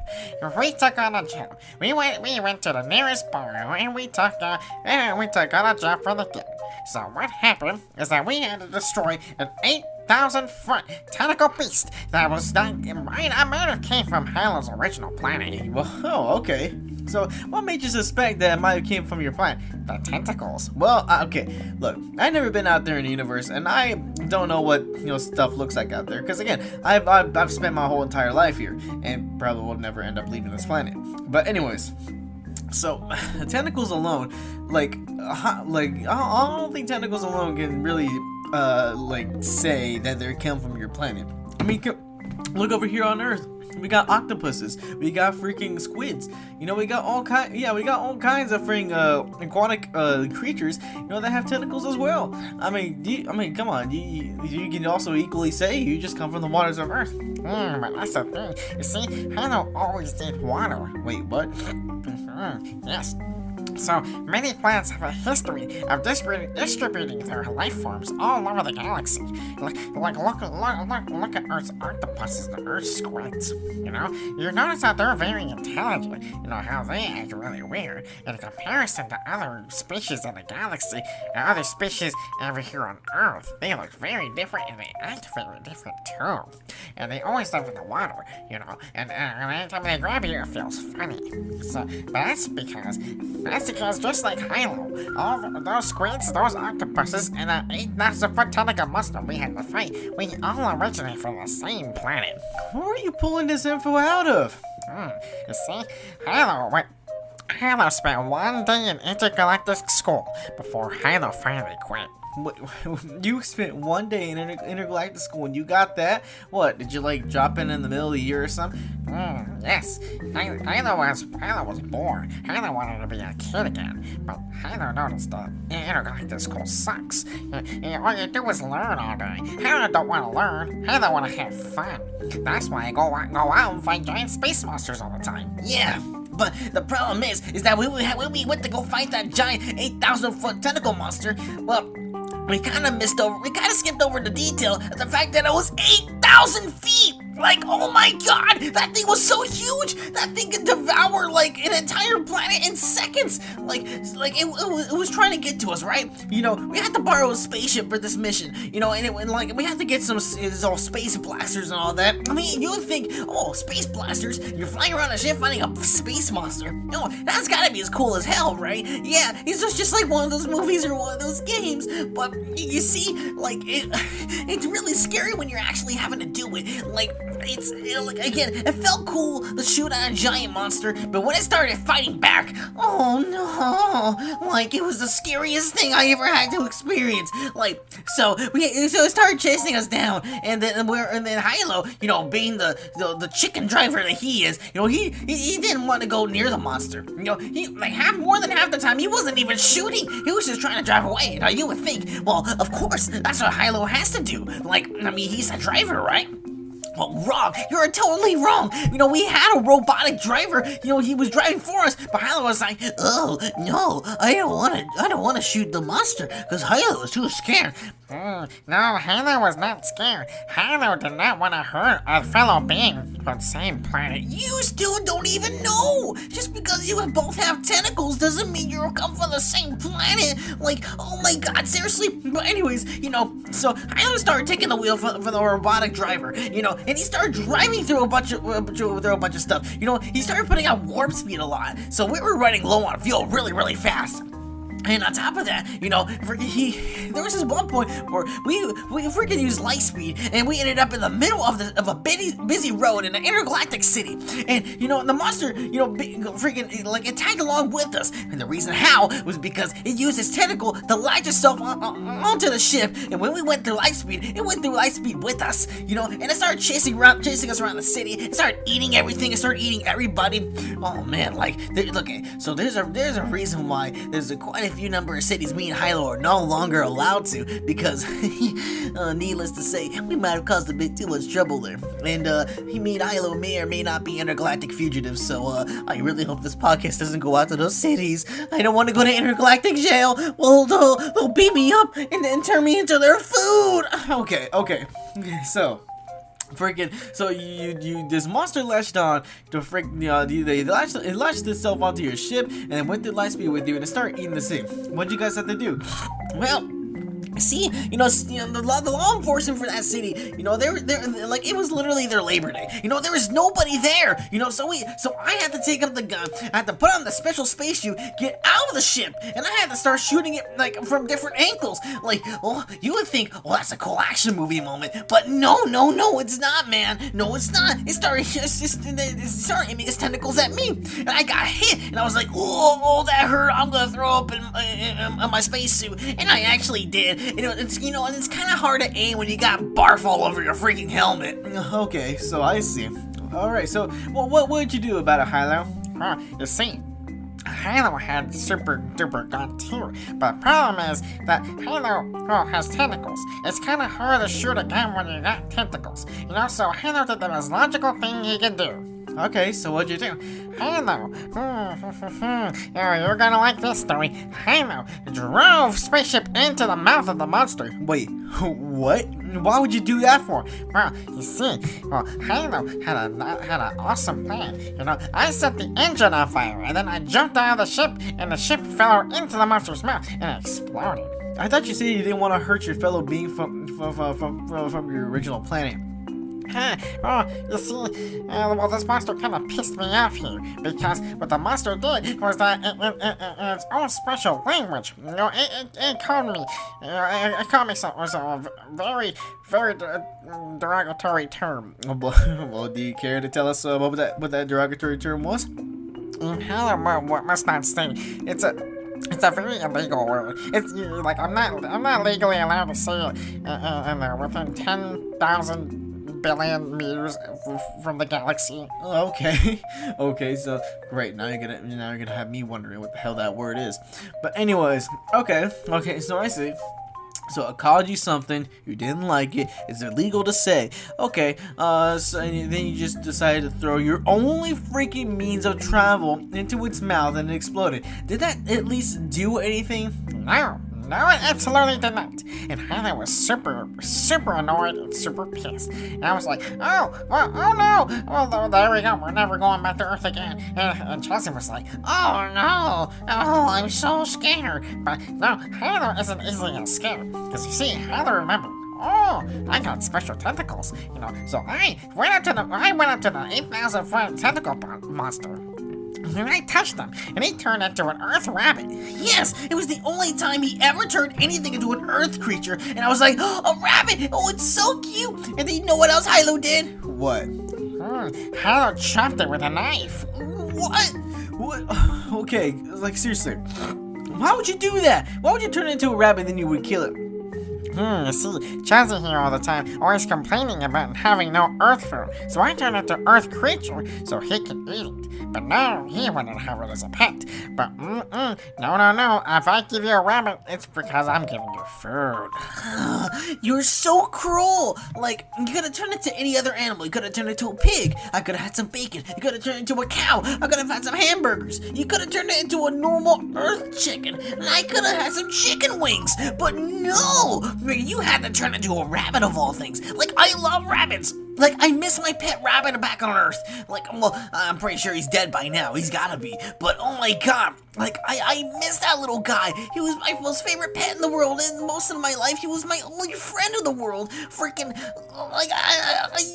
we took on a job. We went to the nearest bar and we took on a job for the kid. So what happened is that we had to destroy an 8,000-foot tentacle beast that might have came from HiLow's original planet. Well, okay. So, what made you suspect that it might have came from your planet? The tentacles. Well, okay, look, I've never been out there in the universe, and I don't know what, stuff looks like out there, because again, I've spent my whole entire life here, and probably will never end up leaving this planet. But anyways, so, tentacles alone, I don't think tentacles alone can really, say that they come from your planet. I mean, look over here on Earth. We got octopuses. We got freaking squids. We got all kinds of freaking aquatic creatures. That have tentacles as well. I mean, come on. You can also equally say you just come from the waters of Earth. But that's the thing. You see, HiLow always did water. Wait, what? Yes. So, many planets have a history of distributing their life forms all over the galaxy. Look at Earth's octopuses, the Earth squids. You notice that they're very intelligent. How they act really weird. In comparison to other species in the galaxy, and other species over here on Earth, they look very different and they act very different too. And they always live in the water, and anytime they grab you, it feels funny. So, that's because just like HiLow, all those squids, those octopuses, and that 8,000-foot tentacle monster we had to fight, we all originate from the same planet. Where are you pulling this info out of? You see, HiLow spent one day in intergalactic school before HiLow finally quit. You spent one day in intergalactic school and you got that? What, did you drop in the middle of the year or something? Yes. HiLow was bored. HiLow wanted to be a kid again. But HiLow noticed that intergalactic school sucks. All you do is learn all day. HiLow don't want to learn. HiLow want to have fun. That's why I go out and fight giant space monsters all the time. Yeah. But the problem is that when we went to go fight that giant 8,000-foot tentacle monster, well, we kind of skipped over the detail of the fact that it was 8,000 feet. Oh my god, that thing was so huge. That thing could devour an entire planet in seconds. It was trying to get to us, right? We had to borrow a spaceship for this mission. And we had to get some all space blasters and all that. I mean, you would think, oh, space blasters? You're flying around a ship fighting a space monster. No, that's gotta be as cool as hell, right? Yeah, it's just like one of those movies or one of those games. But you see, it's really scary when you're actually having to do it. Again, it felt cool to shoot at a giant monster, but when it started fighting back, oh Oh, like it was the scariest thing I ever had to experience. Like, so it started chasing us down, and then HiLow, you know, being the chicken driver that he is, you know, he didn't want to go near the monster. You know, he like more than half the time he wasn't even shooting. He was just trying to drive away. Now you would think, well, of course, that's what HiLow has to do. Like, I mean, he's a driver, right? Well, wrong. You're totally wrong. You know, we had a robotic driver. You know, he was driving for us, but HiLow was like, "Oh no, I don't want to shoot the monster because HiLow was too scared." No, HiLow was not scared. HiLow did not want to hurt a fellow being from the same planet. You still don't even know. Just because you both have tentacles doesn't mean you come from the same planet. Like, oh my God, seriously. But anyways, you know, so HiLow started taking the wheel for the robotic driver. You know. And he started driving through a bunch of stuff. You know, he started putting out warp speed a lot. So we were running low on fuel really, really fast. And on top of that, you know, there was this one point where we freaking used light speed, and we ended up in the middle of a busy road in an intergalactic city. And you know, the monster, you know, freaking like it tagged along with us. And the reason how was because it used its tentacle to latch itself onto the ship. And when we went through light speed, it went through light speed with us. You know, and it started chasing us around the city. It started eating everything. It started eating everybody. Oh man, like look, so there's a reason why there's quite a few number of cities me and HiLow are no longer allowed to, because needless to say, we might have caused a bit too much trouble there. And me and HiLow may or may not be intergalactic fugitives, so I really hope this podcast doesn't go out to those cities. I don't want to go to intergalactic jail. Well, they'll beat me up and turn me into their food. Okay, so this monster latched on to it latched itself onto your ship and then went through light speed with you and it started eating the city. What'd you guys have to do? Well, see, you know, the law enforcement for that city, you know, they're like, it was literally their Labor Day. You know, there was nobody there. You know, so I had to take up the gun. I had to put on the special spacesuit, get out of the ship, and I had to start shooting it like from different angles. Like, oh, you would think, oh, that's a cool action movie moment, but no, it's not, man. No, it's not. It started aiming its tentacles at me, and I got hit, and I was like, oh, that hurt. I'm gonna throw up in my spacesuit, and I actually did. And it's kind of hard to aim when you got barf all over your freaking helmet. Okay, so I see. All right, so what would you do about it, HiLow? You see, HiLow had super duper gun too, but the problem is that HiLow has tentacles. It's kind of hard to shoot a gun when you got tentacles, you know. So HiLow did the most logical thing he could do. Okay, so what'd you do? HiLow, you're gonna like this story. HiLow drove spaceship into the mouth of the monster. Wait, what? Why would you do that for? Well, you see, HiLow had an awesome plan. You know, I set the engine on fire, and then I jumped out of the ship, and the ship fell into the monster's mouth, and it exploded. I thought you said you didn't want to hurt your fellow being from your original planet. You see, well, this monster kind of pissed me off here, because what the monster did was that in its own special language, you know, it called me some very, very derogatory term. Well, do you care to tell us what that derogatory term was? What must not say? It's a very illegal word. It's like I'm not legally allowed to say it within 10,000 billion meters from the galaxy. Okay, so great. Now you're gonna have me wondering what the hell that word is. But anyways, okay, so I see. So I called you something, you didn't like it, it's illegal to say. Okay, so then you just decided to throw your only freaking means of travel into its mouth and it exploded. Did that at least do anything? No, it absolutely did not. And HiLow was super annoyed and super pissed. And I was like, oh no! Well, there we go, we're never going back to Earth again. And Chuzzy was like, oh no! Oh, I'm so scared. But no, HiLow isn't easily scared. Because you see, HiLow remembered, oh, I got special tentacles, you know. So I went up to the 8,000-foot tentacle monster. And I touched him, and he turned into an Earth rabbit. Yes, it was the only time he ever turned anything into an Earth creature, and I was like, oh, a rabbit! Oh, it's so cute! And then you know what else HiLow did? What? HiLow chopped it with a knife. What? Okay, like seriously. Why would you do that? Why would you turn it into a rabbit and then you would kill it? You see, Chuzzy here all the time, always complaining about having no earth food. So I turned it to earth creature so he can eat it. But no, he wanted to have it as a pet. But no. If I give you a rabbit, it's because I'm giving you food. You're so cruel. Like, you could have turned it to any other animal. You could have turned it to a pig. I could have had some bacon. You could have turned it into a cow. I could have had some hamburgers. You could have turned it into a normal earth chicken. And I could have had some chicken wings. But no, you had to turn into a rabbit of all things. Like, I love rabbits. Like, I miss my pet rabbit back on Earth. Like, well, I'm pretty sure he's dead by now. He's gotta be. But, oh my god. Like, I miss that little guy. He was my most favorite pet in the world. And most of my life, he was my only friend in the world. Freaking, like,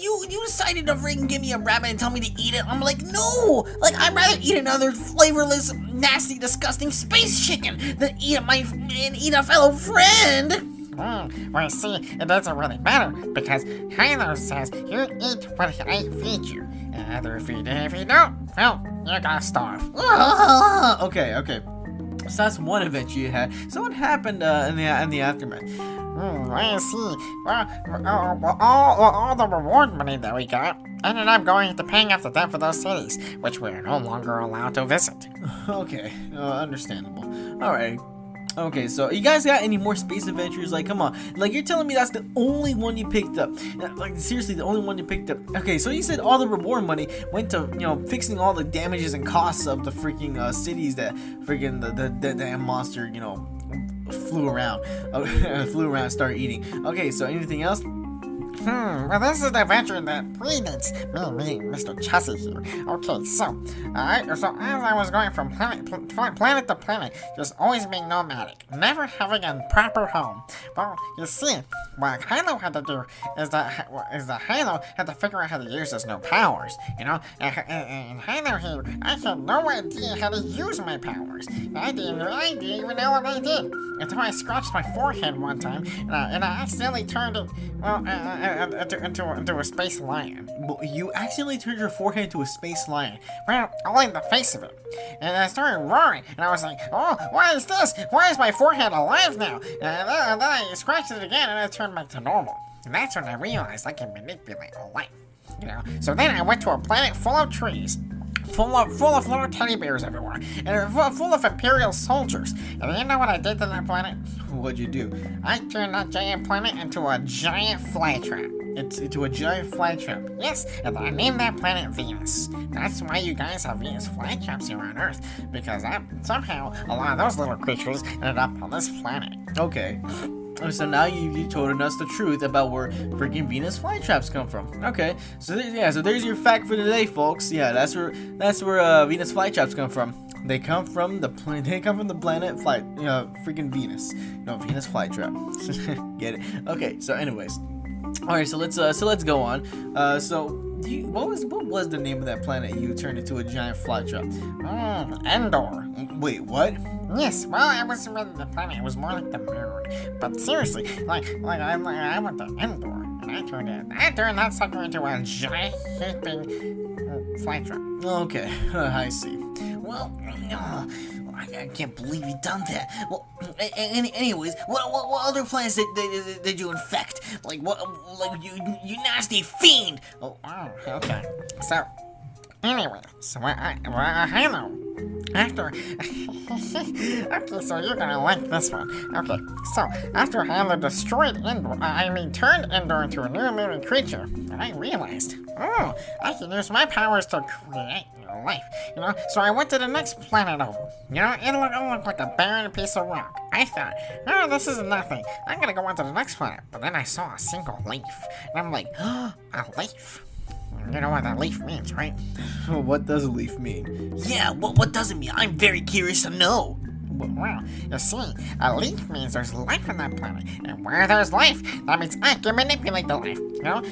you decided to freaking give me a rabbit and tell me to eat it. I'm like, no. Like, I'd rather eat another flavorless, nasty, disgusting space chicken than eat a fellow friend. Well, see, it doesn't really matter, because HiLow says you eat what I feed you. Either if you don't, well, you're gonna starve. Okay. So that's one adventure you had. So what happened in the aftermath? I see. Well, all the reward money that we got ended up going to paying off the debt for those cities, which we're no longer allowed to visit. Okay, understandable. Alright. Okay, so you guys got any more space adventures? Like, come on. Like, you're telling me that's the only one you picked up. Like, seriously, the only one you picked up. Okay, so you said all the reward money went to, fixing all the damages and costs of the freaking cities that freaking the damn monster, flew around and started eating. Okay, so anything else? Well, this is the adventure that predates me, Mr. Chuzzy here. Okay, so as I was going from planet to planet, just always being nomadic, never having a proper home. Well, you see, what HiLow had to do is that HiLow had to figure out how to use his new powers, And HiLow here, I had no idea how to use my powers. I didn't even know what I did until I scratched my forehead one time, and I accidentally turned it, into a space lion. You accidentally turned your forehead into a space lion? Well, only the face of it. And I started roaring, and I was like, oh, what is this? Why is my forehead alive now? And then I scratched it again, and it turned back to normal. And that's when I realized I can manipulate life. So then I went to a planet full of trees. Full of little teddy bears everywhere, and full of Imperial soldiers. And you know what I did to that planet? What'd you do? I turned that giant planet into a giant flytrap. Into a giant flytrap? Yes, and I named that planet Venus. That's why you guys have Venus flytraps here on Earth, because somehow a lot of those little creatures ended up on this planet. Okay. So now you told us the truth about where freaking Venus flytraps come from. Okay, so there's your fact for today, folks. Yeah, that's where Venus flytraps come from. They come from the planet freaking Venus. Venus flytrap. Get it? Okay. So anyways, all right. So let's go on. What was the name of that planet you turned into a giant flytrap? Endor. Wait, what? Yes, well, it wasn't really the planet, it was more like the moon. But seriously, I went to Endor, and I turned that sucker into a giant heaping flytrap. Okay, I see. Well, I can't believe you done that. Well, anyways, what other planets did you infect? Like you nasty fiend! Oh, okay. So, anyway, HiLow. Okay, so you're gonna like this one. Okay, so after HiLow destroyed turned Endor into a new living creature, I realized, I can use my powers to create new life, So I went to the next planet over. It looked like a barren piece of rock. I thought, this is nothing. I'm gonna go on to the next planet. But then I saw a single leaf, and I'm like, a leaf? You know what that leaf means, right? What does a leaf mean? Yeah, what does it mean? I'm very curious to know. Well, you see, a leaf means there's life on that planet, and where there's life, that means I can manipulate the life,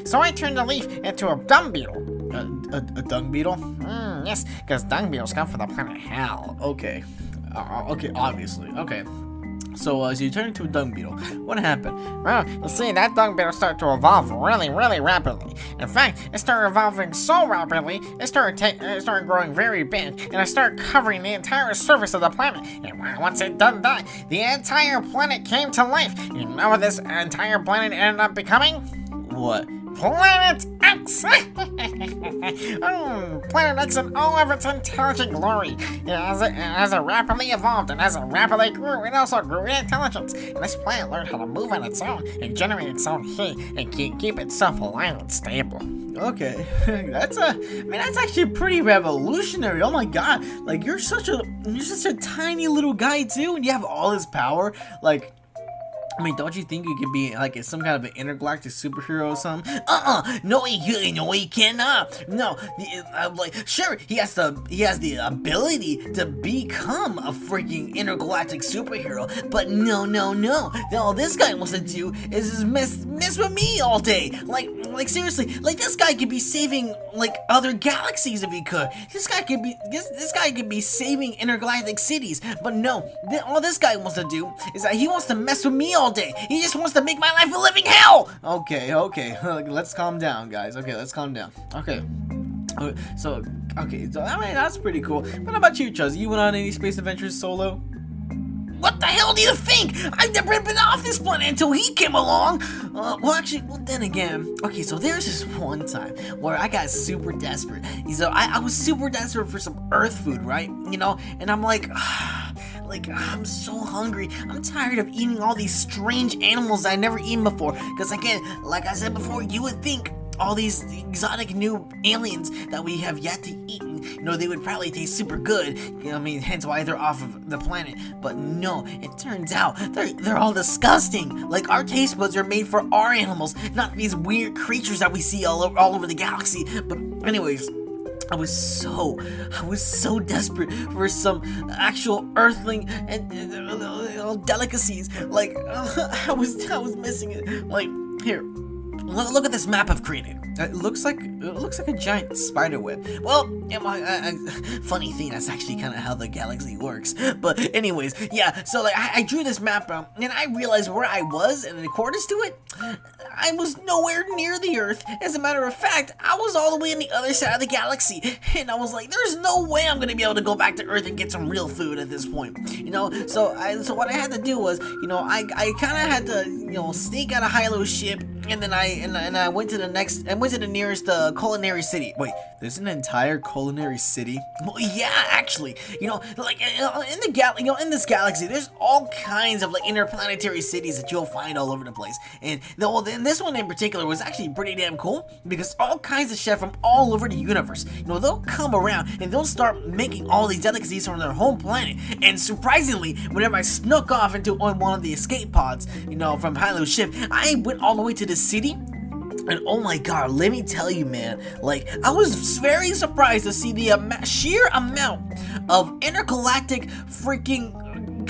So I turned the leaf into a dung beetle. A dung beetle? Yes, because dung beetles come from the planet Hell. Okay. Okay, obviously. Okay. So you turn into a dung beetle. What happened? Well, you see, that dung beetle started to evolve really, really rapidly. In fact, it started evolving so rapidly, it started growing very big, and it started covering the entire surface of the planet. And once it done that, the entire planet came to life. You know what this entire planet ended up becoming? What? Planet X! Planet X in all of its intelligent glory. As it rapidly evolved and as it rapidly grew, it also grew in intelligence. And this planet learned how to move on its own and generate its own heat and keep itself alive and stable. Okay, that's actually pretty revolutionary. Oh my god, like you're such a tiny little guy too, and you have all this power. Like, I mean, don't you think you could be like some kind of an intergalactic superhero or something? No, he cannot. No, like, sure, he has the ability to become a freaking intergalactic superhero, but no. All this guy wants to do is just mess with me all day. Like seriously, like this guy could be saving like other galaxies if he could. This guy could be saving intergalactic cities, but no, all this guy wants to do is that he wants to mess with me all day. He just wants to make my life a living hell. Okay, let's calm down, guys. Okay, let's calm down. Okay, so I mean that's pretty cool. What about you, Chuzzy? You went on any space adventures solo? What the hell do you think? I've never been off this planet until he came along. Well, then again, okay, so there's this one time where I got super desperate. So I was super desperate for some Earth food, right? You know, and I'm like, I'm so hungry. I'm tired of eating all these strange animals I never eaten before. Because again, like I said before, you would think all these exotic new aliens that we have yet to eat, you know, they would probably taste super good. You know, I mean, hence why they're off of the planet. But no, it turns out they're all disgusting. Like, our taste buds are made for our animals, not these weird creatures that we see all over the galaxy. But anyways, I was so desperate for some actual earthling and delicacies. Like, I was missing it. Like, here, look at this map I've created. It looks like a giant spider web. Well, funny thing, that's actually kind of how the galaxy works. But anyways, yeah. So like, I drew this map out, and I realized where I was, and in accordance to it, I was nowhere near the Earth. As a matter of fact, I was all the way on the other side of the galaxy, and I was like, there's no way I'm gonna be able to go back to Earth and get some real food at this point. You know, so what I had to do was, you know, I kind of had to, you know, sneak out of HiLow's ship, and then I went to the nearest culinary city. Wait, there's an entire culinary city? Well, yeah, actually, you know, like in this galaxy, there's all kinds of like interplanetary cities that you'll find all over the place. And this one in particular was actually pretty damn cool because all kinds of chefs from all over the universe, you know, they'll come around and they'll start making all these delicacies from their home planet. And surprisingly, whenever I snuck off on one of the escape pods, you know, from HiLow's ship, I went all the way to the city. And oh my god, let me tell you, man, like, I was very surprised to see the sheer amount of intergalactic freaking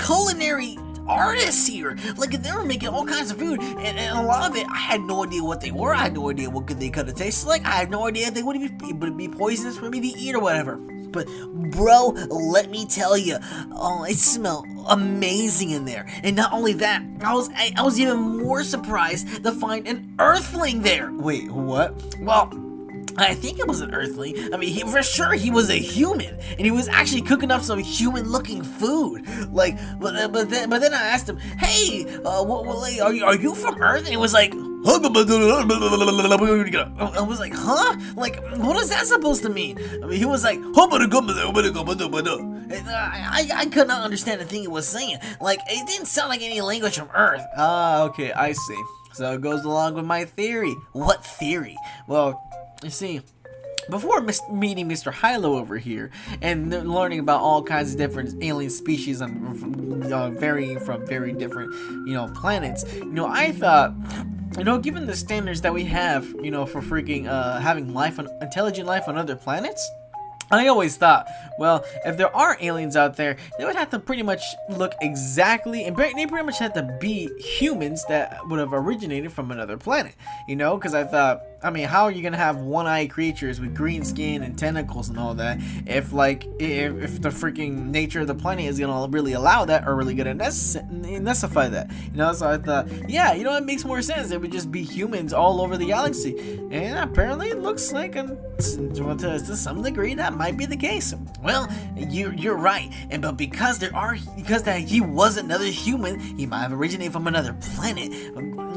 culinary artists here. Like, they were making all kinds of food, and a lot of it, I had no idea what they were. I had no idea what they could have tasted like. I had no idea if they would be poisonous for me to eat or whatever. But bro, let me tell you, oh, it smelled amazing in there. And not only that, I was even more surprised to find an Earthling there. Wait, what? Well, I think it was an Earthling. I mean, for sure he was a human, and he was actually cooking up some human-looking food. Like, but then I asked him, "Hey, are you from Earth?" And he was like, I was like, huh? Like, what is that supposed to mean? I mean, he was like, and I could not understand the thing he was saying. Like, it didn't sound like any language from Earth. Ah, okay, I see. So it goes along with my theory. What theory? Well, you see, before meeting Mr. HiLow over here and learning about all kinds of different alien species and varying from very different, you know, planets, you know, I thought, you know, given the standards that we have, you know, for freaking having intelligent life on other planets, I always thought, well, if there are aliens out there, they would have to pretty much look exactly, and they pretty much have to be humans that would have originated from another planet, you know, because I thought, I mean, how are you gonna have one-eyed creatures with green skin and tentacles and all that if the freaking nature of the planet is gonna really allow that or really gonna necessify that? So I thought, yeah, it makes more sense. It would just be humans all over the galaxy, and apparently it looks like to some degree that might be the case. Well, you're right, but because that he was another human, he might have originated from another planet,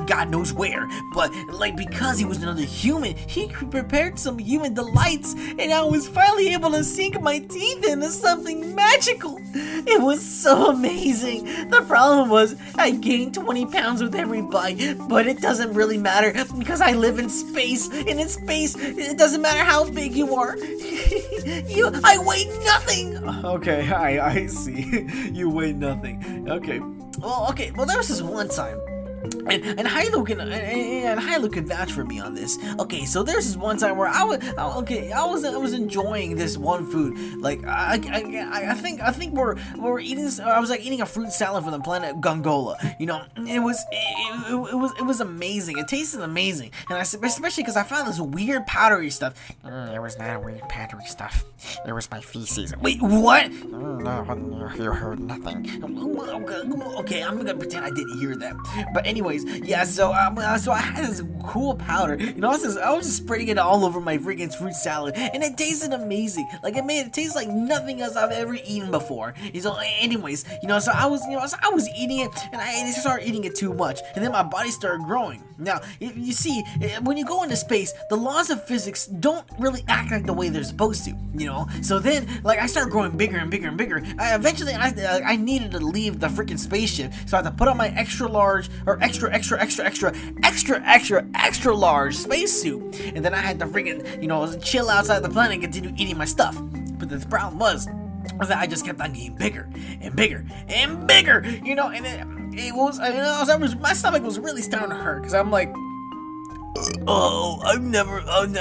God knows where. But because he was another human, he prepared some human delights, and I was finally able to sink my teeth into something magical. It was so amazing. The problem was I gained 20 pounds with every bite, but it doesn't really matter because I live in space, and in space it doesn't matter how big you are. I weigh nothing. Okay, I see. You weigh nothing. Okay. Well, there was this one time. And HiLow can vouch for me on this. Okay, so there's this one time where I was enjoying this one food. Like I think we're eating. I was eating a fruit salad from the planet Gongola. It was amazing. It tasted amazing, and especially because I found this weird powdery stuff. It was not weird powdery stuff. It was my feces. Wait, what? No, you heard nothing. Okay, I'm gonna pretend I didn't hear that. But anyways, yeah. So I had this cool powder. I was just spraying it all over my freaking fruit salad, and it tasted amazing. Like it made it taste like nothing else I've ever eaten before. So anyways, so I was eating it, and I started eating it too much, and then my body started growing. Now, you see, when you go into space, the laws of physics don't really act like the way they're supposed to, So then, I started growing bigger and bigger and bigger. Eventually, I needed to leave the freaking spaceship, so I had to put on my extra large large spacesuit, and then I had to freaking, chill outside the planet and continue eating my stuff. But the problem was that I just kept on getting bigger and bigger and bigger, and my stomach was really starting to hurt because I'm like, oh, I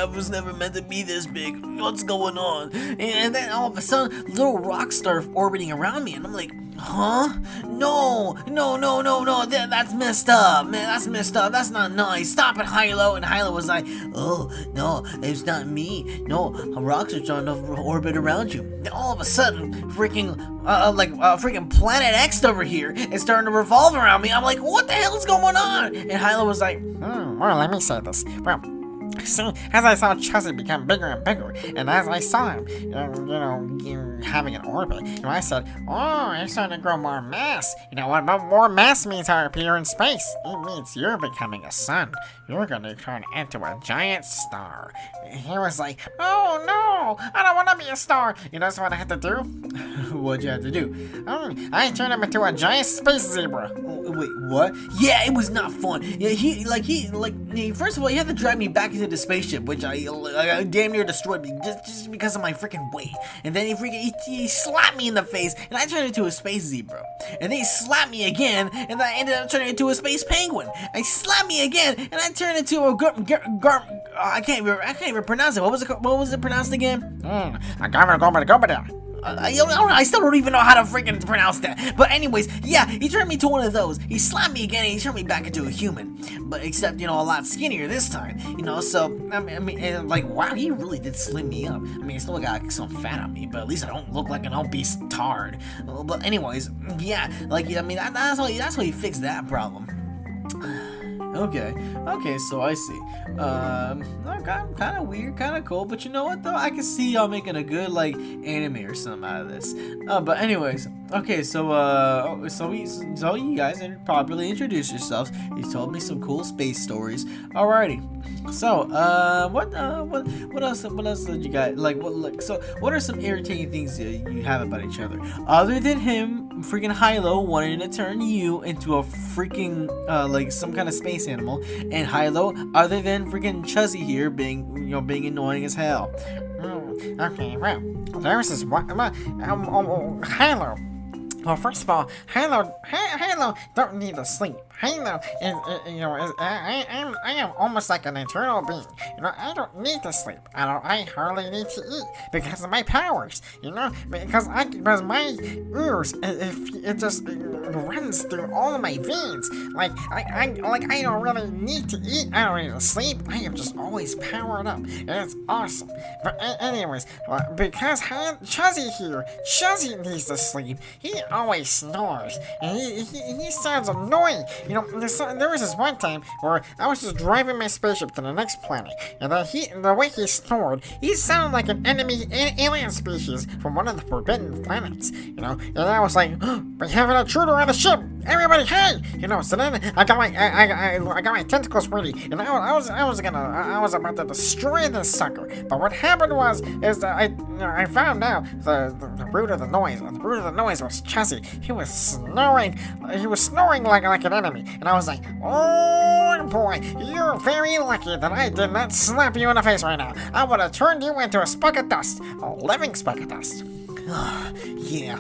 was never meant to be this big. What's going on? And then all of a sudden, little rocks start orbiting around me, and I'm like, huh? No, that's messed up, man. That's messed up. That's not nice. Stop it, HiLow. And HiLow was like, oh, no, it's not me. No, rocks are trying to orbit around you. Then all of a sudden, freaking Planet X over here is starting to revolve around me. I'm like, what the hell is going on? And HiLow was like, well, let me say this. Well, see, as I saw Chuzzy become bigger and bigger, and as I saw him, having an orbit, I said, oh, you're starting to grow more mass. You know what more mass means up here in space? It means you're becoming a sun. You're going to turn into a giant star. And he was like, oh, no, I don't want to be a star. So what I had to do? What'd you have to do? I turned him into a giant space zebra. Wait, what? Yeah, it was not fun. Yeah, he first of all, he had to drag me back into the spaceship, which I damn near destroyed me just because of my freaking weight. And then he slapped me in the face, and I turned into a space zebra. And then he slapped me again, and I ended up turning into a space penguin. I slapped me again, and I turned into a I can't even pronounce it. What was it pronounced again? I still don't even know how to freaking pronounce that. But anyways, yeah, he turned me to one of those. He slapped me again and he turned me back into a human. But except, a lot skinnier this time. So, wow, he really did slim me up. I still got some fat on me, but at least I don't look like an obese tard. But anyways, yeah, that's how he fixed that problem. Okay, so I see. Kind of weird, kind of cool, but you know what though? I can see y'all making a good anime or something out of this. But anyways, okay, so you guys properly introduced yourselves. You told me some cool space stories. Alrighty. So, what else did you guys so what are some irritating things you have about each other other than him freaking HiLow wanting to turn you into a freaking some kind of space animal, and HiLow other than freaking Chuzzy here being annoying as hell? Okay, well, there was this one, HiLow. Well, first of all, HiLow don't need to sleep. HiLow I am almost like an eternal being. I don't need to sleep. I hardly need to eat because of my powers. Because my ooze, it just runs through all of my veins. I don't really need to eat. I don't need to sleep. I am just always powered up, and it's awesome. But anyways, because Chuzzy here, Chuzzy needs to sleep. He always snores, and he sounds annoying. There was this one time where I was just driving my spaceship to the next planet, and the way he snored, he sounded like an enemy alien species from one of the forbidden planets. And I was like, oh, we have an intruder on the ship. Everybody, hey! So then I got my tentacles ready, and I was about to destroy this sucker. But what happened is that I found out the root of the noise. And the root of the noise was Chuzzy. He was snoring. He was snoring like an enemy, and I was like, oh boy, you're very lucky that I did not slap you in the face right now. I would have turned you into a speck of dust, a living speck of dust. Yeah.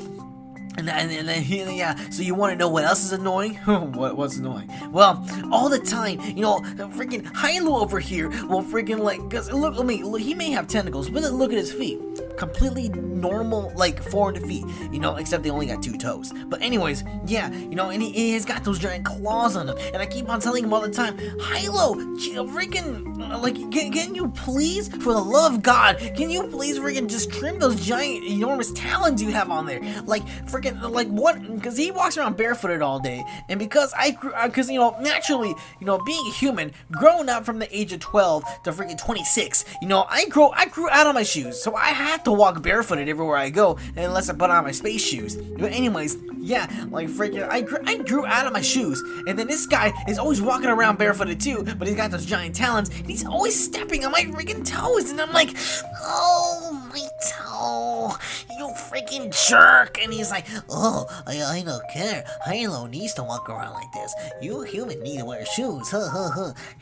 And yeah, so you want to know what else is annoying? What's annoying? Well, all the time, freaking HiLow over here will freaking cause look, he may have tentacles, but then look at his feet. Completely normal, foreign feet, except they only got 2 toes. But anyways, yeah, and he has got those giant claws on him, and I keep on telling him all the time, HiLow, freaking, can you please, for the love of God, can you please freaking just trim those giant, enormous talons you have on there? Freaking, what? Because he walks around barefooted all day, and because naturally, being a human, growing up from the age of 12 to freaking 26, I grew out of my shoes, so I have to walk barefooted everywhere I go, unless I put on my space shoes. But anyways, yeah, freaking, I grew out of my shoes, and then this guy is always walking around barefooted too, but he's got those giant talons, and he's always stepping on my freaking toes, and I'm like, oh, my toe, you freaking jerk. And he's like, oh, I don't care. HiLow needs to walk around like this. You human need to wear shoes.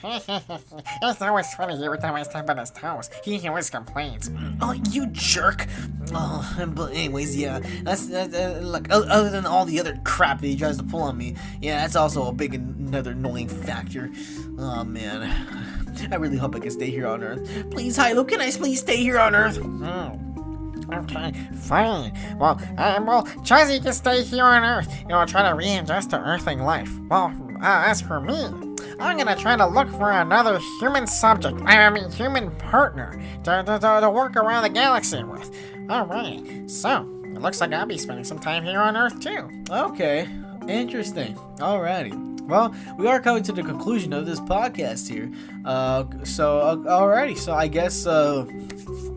It's always funny every time I step on his toes. He always complains. Oh, you jerk. Oh, but anyways, yeah, that's other than all the other crap that he tries to pull on me, yeah, that's also another annoying factor. Oh man, I really hope I can stay here on Earth. Please, HiLow, can I please stay here on Earth? Okay, fine. Well, Chuzzy can stay here on Earth. Try to readjust to Earthling life. Well, as for me, I'm gonna try to look for another human subject. Human partner to work around the galaxy with. Alright, so it looks like I'll be spending some time here on Earth too. Okay, interesting. Alrighty. Well, we are coming to the conclusion of this podcast here. Alrighty. So I guess,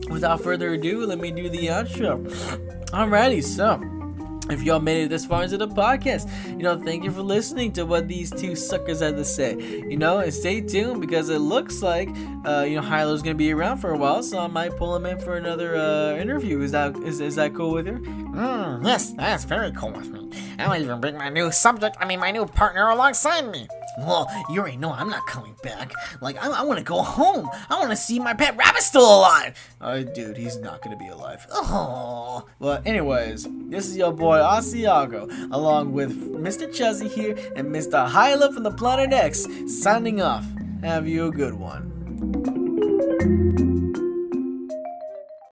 without further ado, let me do the outro. Alrighty. So, if y'all made it this far into the podcast, thank you for listening to what these two suckers had to say. And stay tuned because it looks like, HiLow's gonna be around for a while, so I might pull him in for another interview. Is that cool with you? Yes, that's very cool with me. I'll even bring my new partner alongside me. Well, you already know I'm not coming back. I want to go home. I want to see my pet rabbit still alive. Dude, he's not gonna be alive. Oh. Well, anyways, this is your boy Asiago, along with Mr. Chuzzy here and Mr. HiLow from the Planet X, signing off. Have you a good one.